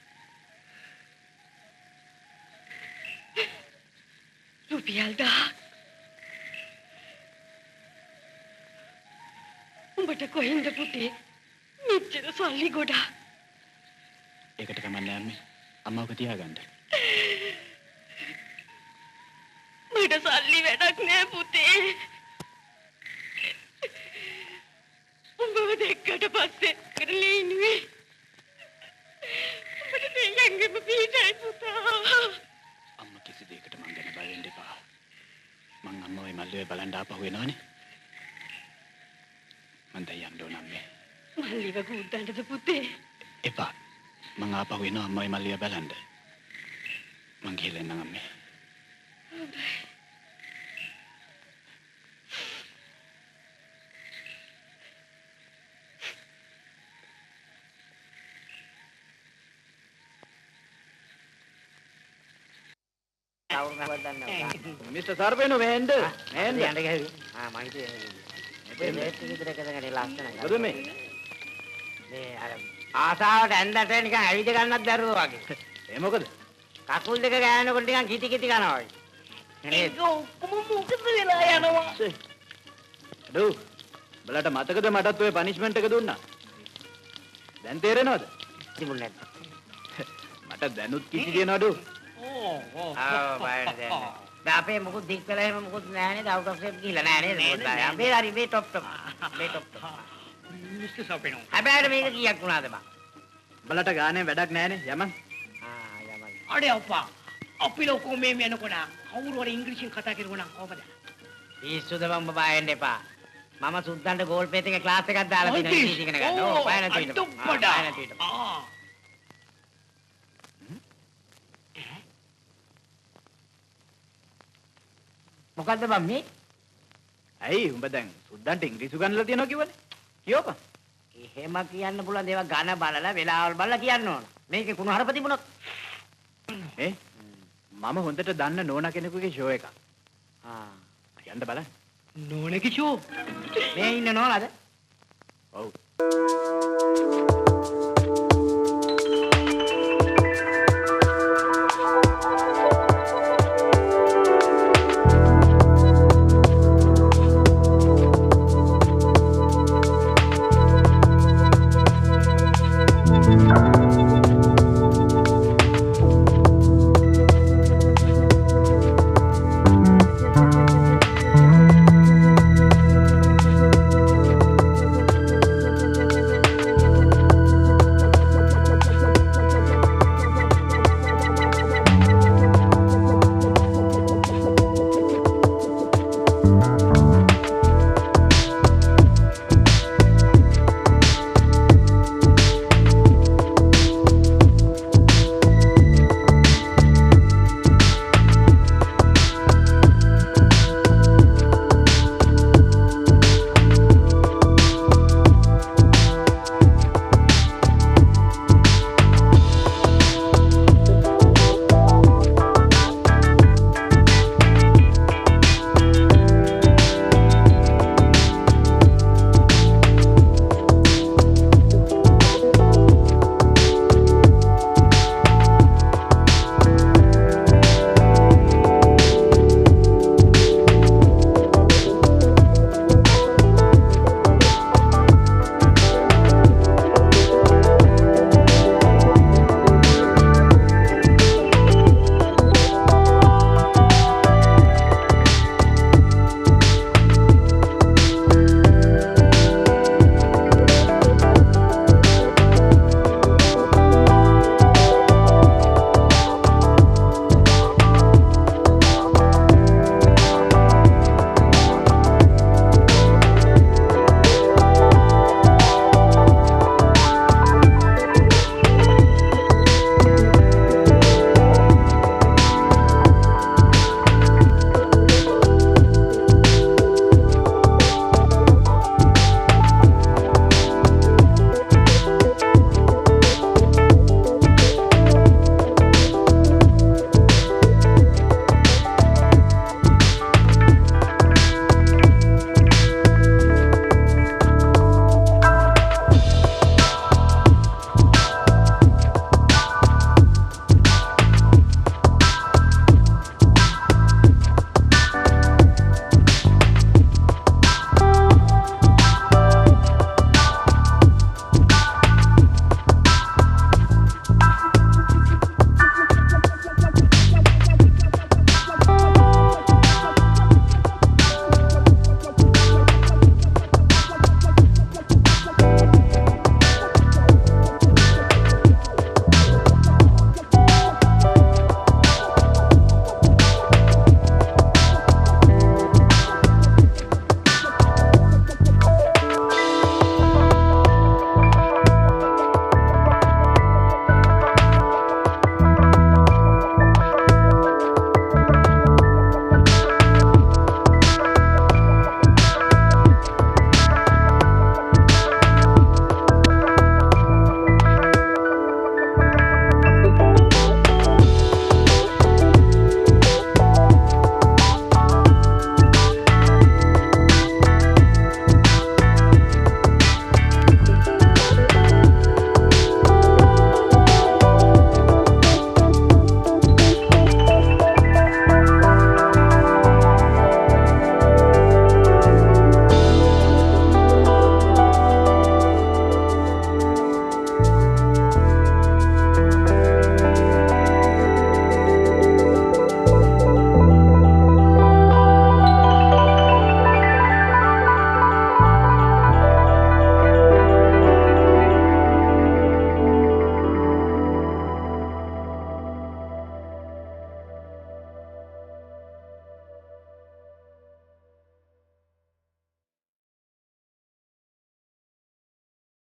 රුපියල් 1000. උඹට කොහෙන්ද පුතේ? මෙච්චර සල්ලි ගොඩා. ඒකට කමන්නේ අම්මේ. අම්මව තියාගන්න. මට සල්ලි වැඩක් නෑ පුතේ. උඹව දැක්කට පස්සේ කරලේ ඉන්නේ. උඹට දෙයයන්ගෙම පිටයි පුතා. අම්මා කිසි දෙයකට මං ගැන බය වෙන්න එපා. මං අම්මවයි මල්ලිවයි බලන්න ආපහු එනවනේ. මං දැන් යන්න ඕන අම්මේ. මල්ලිව ගුද්දන්නද පුතේ? එපා. මං ආපහු එනවා අම්මයි මල්ලිව බලන්න. මං ගිහලා එන්නම් අම්මේ. හොඳයි. කවුරු නැවද දන්නවද? මිස්ටර් සර්පේනෝ මෙහෙන්ද? මෙහෙන්ද? යන්න ගියා. මම හිතුවේ මේ මේත් විතර එකදගෙන ලස්සනයි. මොකද මේ? මේ අර ආසාවට ඇඳට නිකන් ඇවිද ගන්නත් බැරුව වගේ. ඒ මොකද? කකුල් දෙක ගෑනකොට නිකන් කිටි කිටි කනවා වගේ. ඒක ඔක්කොම මොකද වෙලා යනවා? අඩෝ බලට මතකද මටත් ඔය පනිෂ්මන්ට් එක දුන්නා? දැන් තේරෙනවද? තිබුණේ නැද්ද? මට දැනුත් කිසි කියනවද? ආ බයද දැන්. දැන් අපේ මොකුත් දික් වෙලා එහෙම මොකුත් නැහැ නේද? අවුට් ඔෆ් ෂේප් ගිහලා නැහැ නේද? මොකද අපේ හරි මේ টොප් টොප්. මේ টොප් টොප්. මිස්ටර් සපේනෝ. හැබැයි මේක කීයක් වුණාද බං? බලට ගානේ වැඩක් නැහනේ යමන්. අඩේ අප්පා. අපි ලොකෝ මේ යනකොට කවුරු හරි ඉංග්‍රීසියෙන් කතා කරුවා නම් කොහමද? පිස්සුද බං බබා එන්න එපා. මම සුද්දන්ට ගෝල් පේත් එකේ ක්ලාස් එකක් දාලා තියෙනවා ඉංග්‍රීසි ඉගෙන ගන්න. ඕ බය නැති වෙන්න. බය නැති වෙන්න. මොකද්ද බං මේ? ඇයි උඹ දැන් සුද්දන්ට ඉංග්‍රීසි උගන්වලා තියනවා කිව්වනේ? කියෝපා. එහෙම කියන්න පුළුවන් දේවල් ගණ බලලා වෙලාවල් බලලා කියන්න ඕන. මේකේ කුණු හරප තිබුණොත් මම හොඳට දන්න නෝනා කෙනෙකුගේ ෂෝ එකක්. යන්න බලන්න. නෝනගේ ෂෝ? මේ ඉන්න නෝනාද? ඔව්.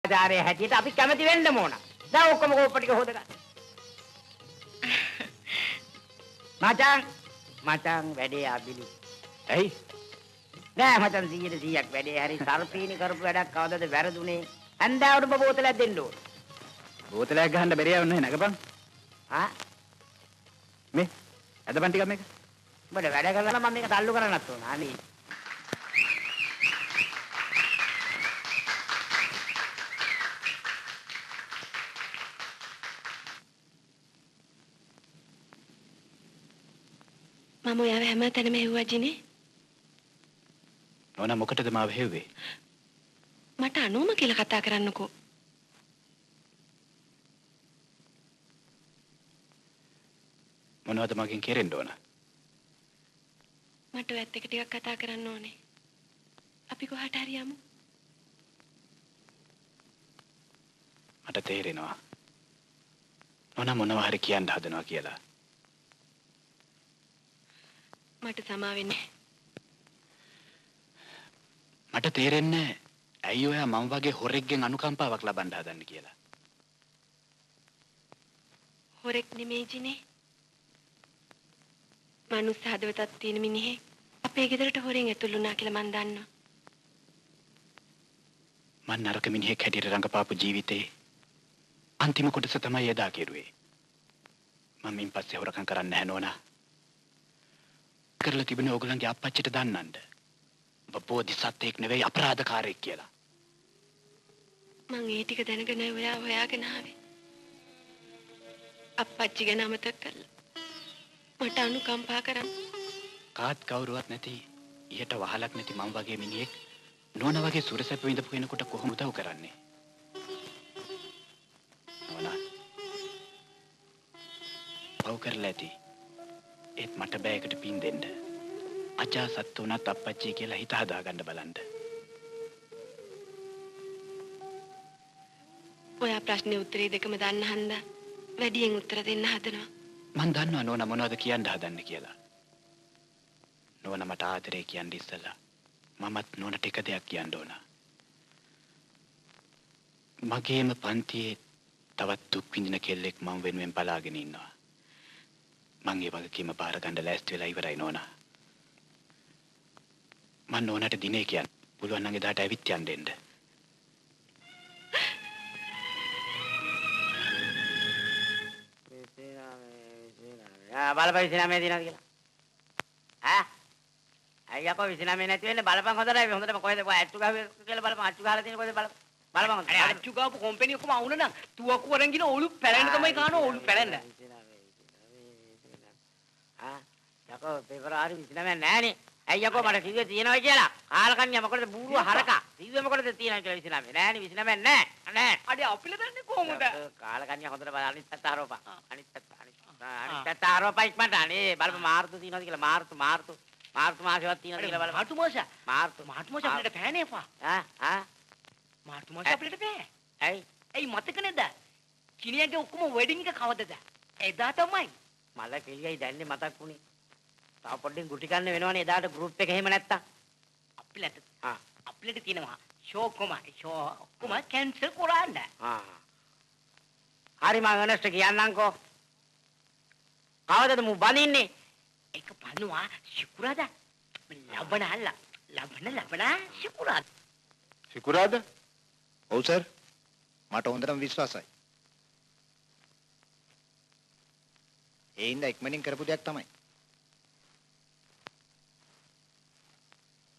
ආචාර්ය හැටියට අපි කැමති වෙන්න ඕන. දැන් ඔක්කොම කෝප්ප ටික හොදගන්න. මචං වැඩේ ආබිලි. ඇයි? නෑ මචං 100%ක් වැඩේ හරි සර්පීනි කරපු වැඩක් කවදද වැරදුනේ? හන්දාවට ඔබ බෝතලයක් දෙන්න ඕන. බෝතලයක් ගහන්න බැරිය වුණේ නගපන්. ආ? මේ අදපන් ටිකක් මේක. උඹට වැඩ කරලා මම මේක තල්ලු කරන්නත් ඕන. අනේ. මම ඔයාව හැමතැනම හෙව්වා ජිනේ. නෝනා මොකටද මාව හෙව්වේ? මට අනෝම කියලා කතා කරන්නකෝ. මොනවද මගෙන් කෙරෙන්න ඕන? මට ඔයත් එක්ක ටිකක් කතා කරන්න ඕනේ. අපි කොහාට හරි යමු. මට තේරෙනවා. නෝනා මොනවා හරි කියන්න හදනවා කියලා. මට සමා වෙන්න. මට තේරෙන්නේ ඇයි ඔයා මම වගේ හොරෙක්ගෙන් අනුකම්පාවක් ලබන්න හදන්නේ කියලා. හොරෙක් නෙමෙයි ජිනේ. මනුස්ස හදවතක් තියෙන මිනිහෙක් අපේ ගෙදරට හොරෙන් ඇතුළු වුණා කියලා මං දන්නවා. මං නරක මිනිහෙක් හැටියට රඟපාපු ජීවිතේ අන්තිම කොටස තමයි එදා කෙරුවේ. මම මින් පස්සේ හොරකම් කරන්නේ නැහැ නෝනා. කරලා තිබුණේ ඕගොල්ලන්ගේ අප්පච්චිට දන්නන්න. ඔබ බෝධිසත්වෙක් නෙවෙයි අපරාධකාරයෙක් කියලා. මං ඒ ටික දැනගෙන ඔයා හොයාගෙන ආවේ. අප්පච්චි ගැන අමතක කරලා මට අනුකම්පා කරන්න. කාත් කවුරුවත් නැති ඊට වහලක් නැති මම වගේ මිනිහෙක් නෝනා වගේ සුරසැප විඳපු කෙනෙකුට කොහොම උදව් කරන්නේ? නෝනා පව් කරලා ඇති. ඒත් මට බෑයකට පින් දෙන්න. අජාසත් උනත් අප්පච්චි කියලා හිත හදාගන්න බලන්න. ඔයා ප්‍රශ්නේ උත්තරේ දෙකම දන්න හන්දා වැඩියෙන් උත්තර දෙන්න හදනවා. මං දන්නවා නෝනා මොනවද කියන්න හදන්නේ කියලා. නෝනා මට ආදරේ කියන්න ඉස්සලා මමත් නෝනට එක දෙයක් කියන්න ඕන. මගේම පන්තියේ තවත් දුක් විඳින කෙල්ලෙක් මම වෙනුවෙන් බලාගෙන ඉන්නවා. මං ඒ වගකීම බාර ගන්න ලෑස්ති වෙලා ඉවරයි නෝනා. මං නෝනාට දිනේ කියන්න. පුළුවන් නම් එදාට ඇවිත් යන්න දෙන්න. බලපන් 29 දිනද කියලා. ඈ? අයියකෝ 29 නැති වෙන්නේ බලපන් හොඳයි. හොඳටම කොහෙද ඇට්ටු ගාවේ කියලා බලපන්. අච්චු ගහලා තියෙන කොහෙද බලපන්. බලපන්. අනේ අච්චු ගාපු කම්පැනි ඔක්කොම අවුන නම් තුවක්කු වරන් ගින ඔලු පැලෙන්න තමයි කානෝ ඔලු පැලෙන්න. යකෝ පෙබරවාරි 29 නෑනේ. අයියකෝ මට කිව්වේ තියෙනවා කියලා. කාලකන්‍යා මොකටද බූරුව හරකා. කිව්වේ මොකටද තියෙනවා කියලා 29 නෑනේ 29 නෑ. නෑ. අඩේ අපිල දන්නේ කොහොමද? කාලකන්‍යා හොඳට බලන්න අනිත් පැත්ත ආරෝපා. අනිත් පැත්ත ආරෝපා ඉක්මනට අනේ බලපන් මාර්තු තියෙනවද කියලා මාර්තු මාසෙවත් තියෙනවද කියලා බලපන්. මාර්තු මාස අපිට පෑනේ පා. මාර්තු මාස අපිට බෑ. ඇයි මතක නේද? කිනියගේ ඔක්කොම වෙඩින් එක කවදද? එදා තමයි. මල කෙලියයි දැන්නේ මතක් වුණේ. තව පොඩ්ඩෙන් ගුටි ගන්න වෙනවනේ එදාට ගෲප් එක එහෙම නැත්තම්. අපිලට තියෙනවා ෂෝ ඔක්කොම කැන්සල් කරන්න. හරි මම අනස්ට කියන්නම්කෝ. කවදද මු බඳින්නේ? ඒක පන්නවා ශුක්‍රවාදා. ලබන ශුක්‍රවාද. ශුක්‍රවාද? ඔව් සර්. මට හොඳටම විශ්වාසයි. ඒ ඉඳ ඉක්මනින් කරපු දෙයක් තමයි.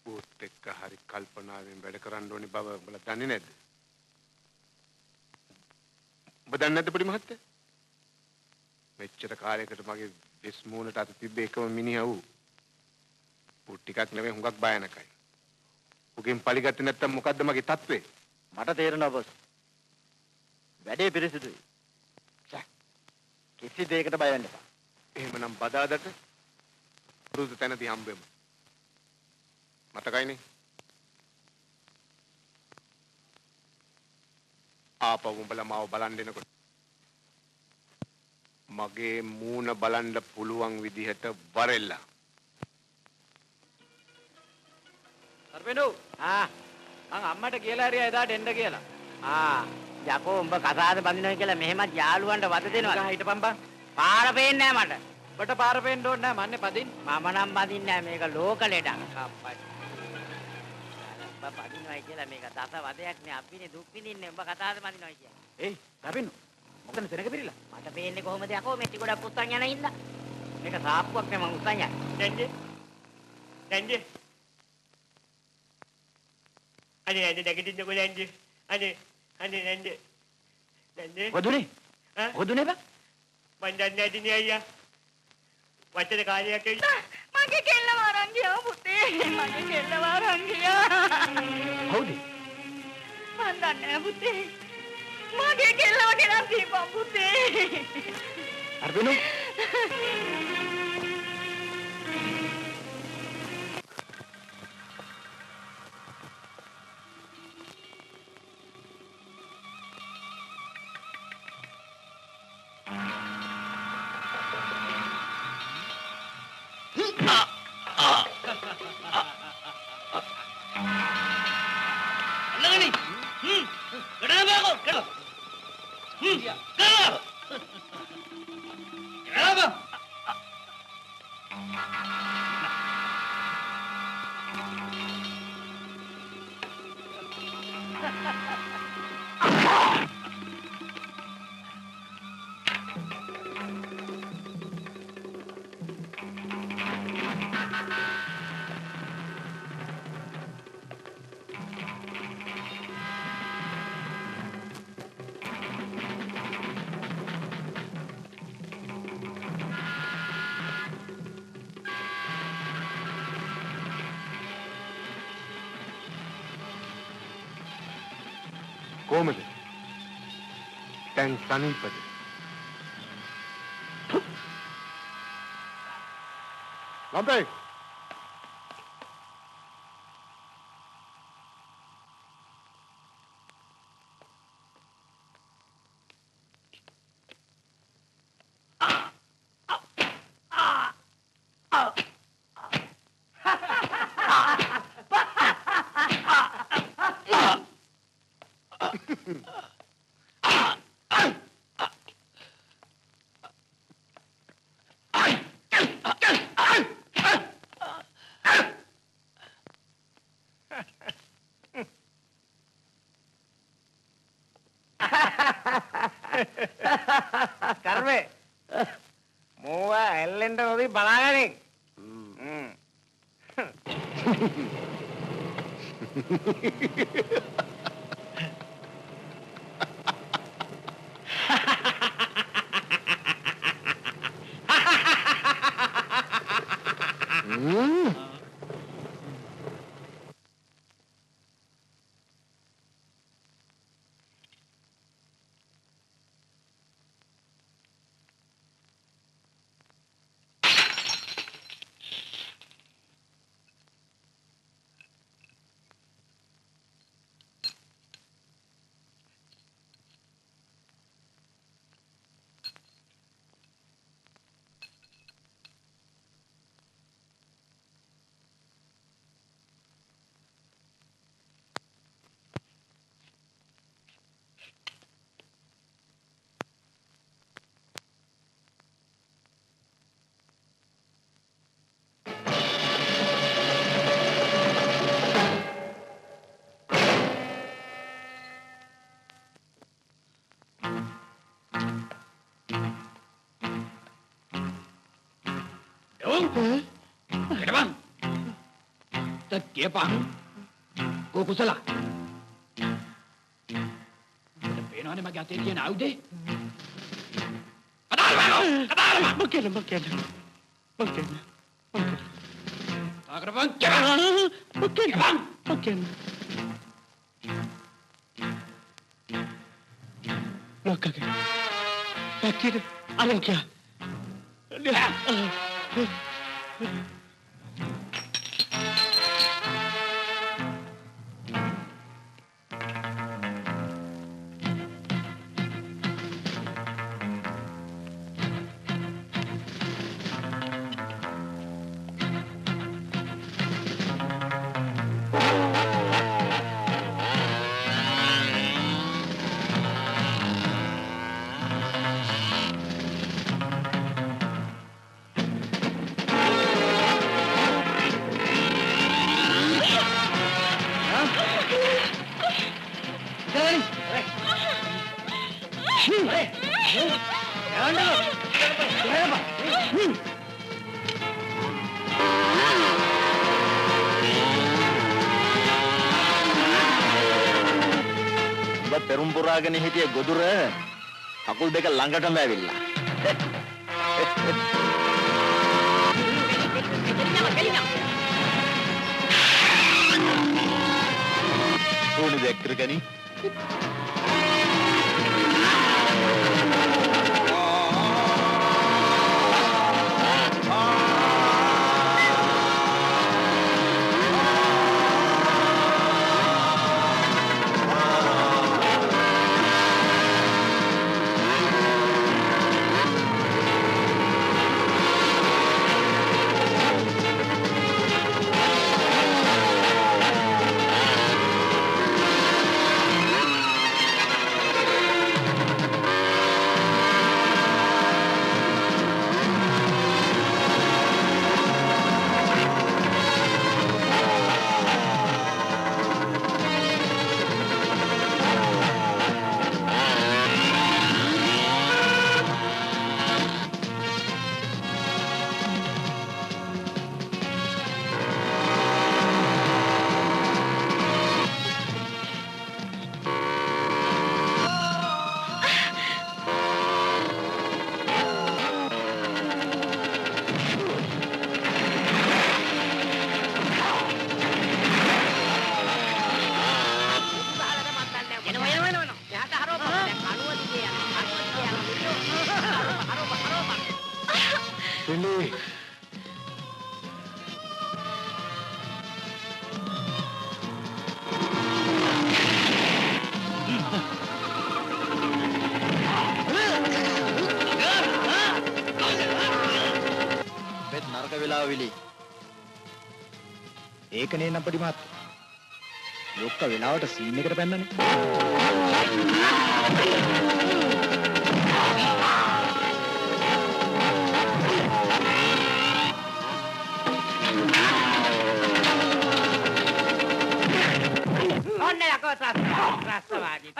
ඌත් එක්ක හරි කල්පනාවෙන් වැඩ කරන්න ඕනේ බව උඹලා දන්නේ නැද්ද? ඔබ දන්නේ නැද්ද පොඩි මහත්තයා? මෙච්චර කාලයකට මගේ වෙස් මූණට අත තිබ්බ එකම මිනිහා ඌ. ඌ ටිකක් නෙවෙයි හුඟක් භයානකයි. ඌගෙන් පරිගත්තේ නැත්තම් මොකද්ද මගේ තත්ත්වය? මට තේරෙනවා බොස්. වැඩේ පිරිසිදුයි. කිසි දෙයකට බය වෙන්න එපා. එහෙමනම් බදාදට පුරුදු තැනදී හම්බෙමු. මතකයිනේ? ආපහු උඹලා මාව බලන් එනකොට මගේ මූණ බලන්න පුළුවන් විදිහට වරෙල්ලා. සර්පෙන්ඩු මං අම්මට කියලා හරියා එදාට එන්න කියලා. යකෝ උඹ කසාද බඳිනවා කියලා මෙහෙමත් යාළුවන්ට වද දෙනවා. හිටපන් බං. පාර පේන්නේ නැහැ මට. ඔබට පාර පේන්න ඕනේ නැහැ මන්නේ පදින්න. මම නම් බඳින්නේ නැහැ මේක ලෝක ලෙඩක්. කප්පටි. බා බඳිනවයි කියලා මේක දස වදයක් නේ අපිනේ දුක් විඳින්නේ උඹ කසාද බඳිනවයි කියලා. ඒයි ලැබෙන්නු. මොකද සෙනග පිරිලා? මට පේන්නේ කොහොමද යකෝ මෙටි ගොඩක් උස්සන් යන ඉන්න. මේක සාප්පුවක් නේ මං උස්සන් යන්නේ. දැන්ජේ. අනේ නැගිටින්නකෝ දැන්ජේ. අනේ දැන්ජේ. වදුනේ? වදුනේ බං? මන් දන්නේ නැදිනේ අයියා. වචන කාලයක් ඇවි. මගේ කෙල්ලව අරන් ගියා පුතේ. මගේ කෙල්ලව අරන් ගියා. හවුද? මන් දන්නේ නැහැ පුතේ. මගේ කෙල්ලව ගෙනත් දීපන් පුතේ. අරබිනු. කොහමද? දැන් සනීපද? ලම්බේ කර්මේ මෝවා එල්ලෙන්ට නොදී බලාගනින්. Kedabang. Tetiapang. Kau kusala. Udah peno ni magi atin dia nak udah. Kadal bang. Kadal bang. Makin. Tak kedabang. Makin. Makin. Makin. Alam kya? අඳුරාගෙන හිටිය ගොදුර කකුල් දෙක ළඟටම ඇවිල්ලා. ඕනි දෙක්තර ගනි. ඒකනේ නම් පොඩි මහත් ලොක්ක වෙලාවට සීන් එකට පැන්නනේ ඔන්න යකෝ ත්‍රස්තවාදී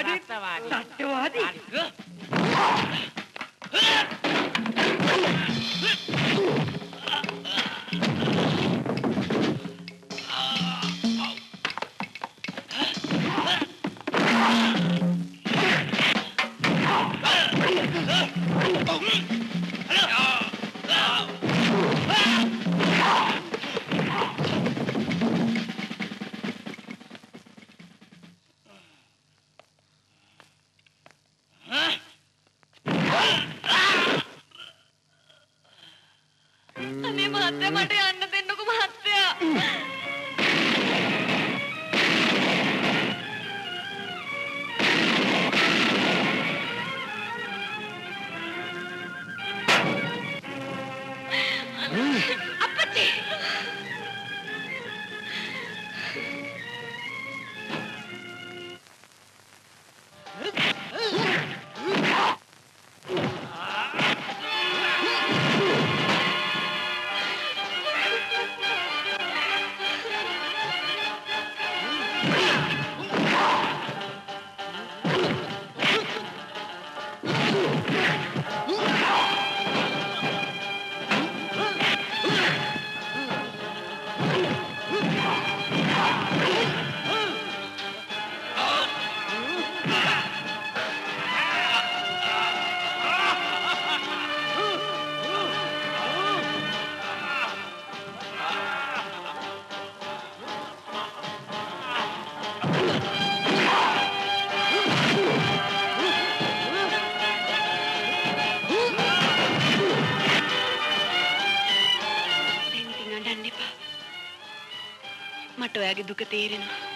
මට ඔයාගේ දුක තේරෙනවා.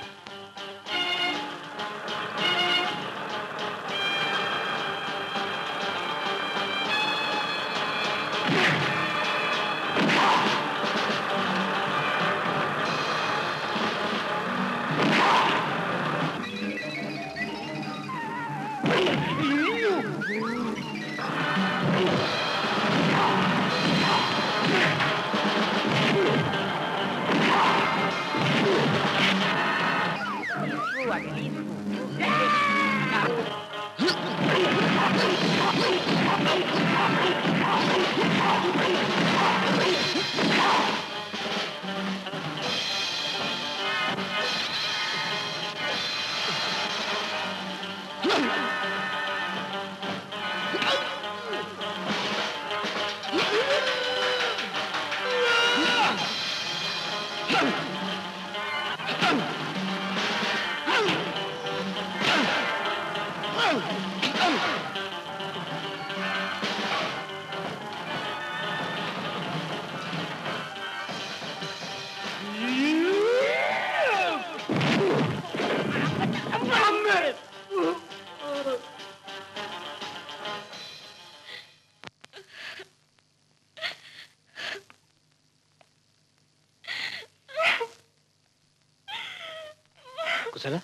කුසල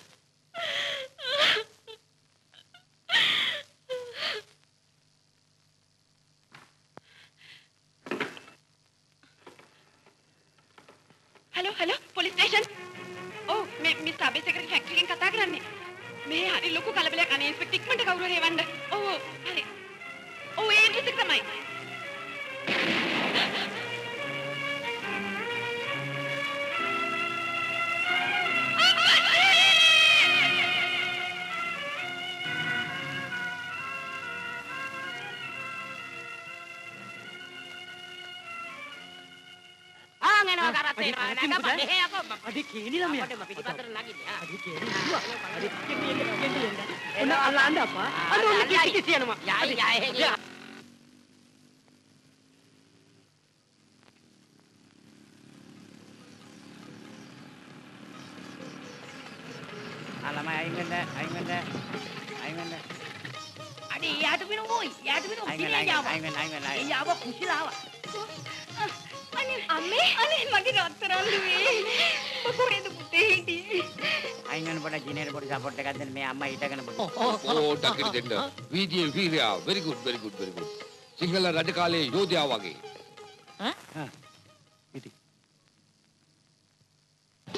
හලෝ පොලිස් ස්ටේෂන්. ඔව් මේ මිස් අබේසේකරගේ ෆැක්ටරි එකෙන් කතා කරන්නේ. මේ හරි ලොකු කලබලයක් අනේ ඉන්ස්පෙක්ටර් ඉක්මනට කවුරු හරි එවන්න. ඔව් හරි. ඔව් ඒ ඇඩ්‍රස් එක තමයි. අඩි කේනි ළමයා. අපිට පිටිපතට නගින්නේ. අඩි කේනි. අඩි කේනි. අල්ලන්න අප්පා. අන්න ඔන්න කිසි යනවා. යයි. ළමයි අයින් වෙන්න. අඩි යාට පිනු මොයි. යාට පිනු කිනේ යාව. ඒ යාව කුසිලාව. අනේ මගේ රත්තරන් දුවේ. කොහෙද පුතේ හිටියේ? අයින් වෙන පොඩ ජිනේර පොඩි සපෝට් එකක් දෙන්න මේ අම්මා හිටගෙන පොඩි. ඩක්කිරි දෙන්න. වීදියේ වීරයා. very good. සිංහල රජ කාලේ යෝධයා වගේ. ඈ? ඉතින්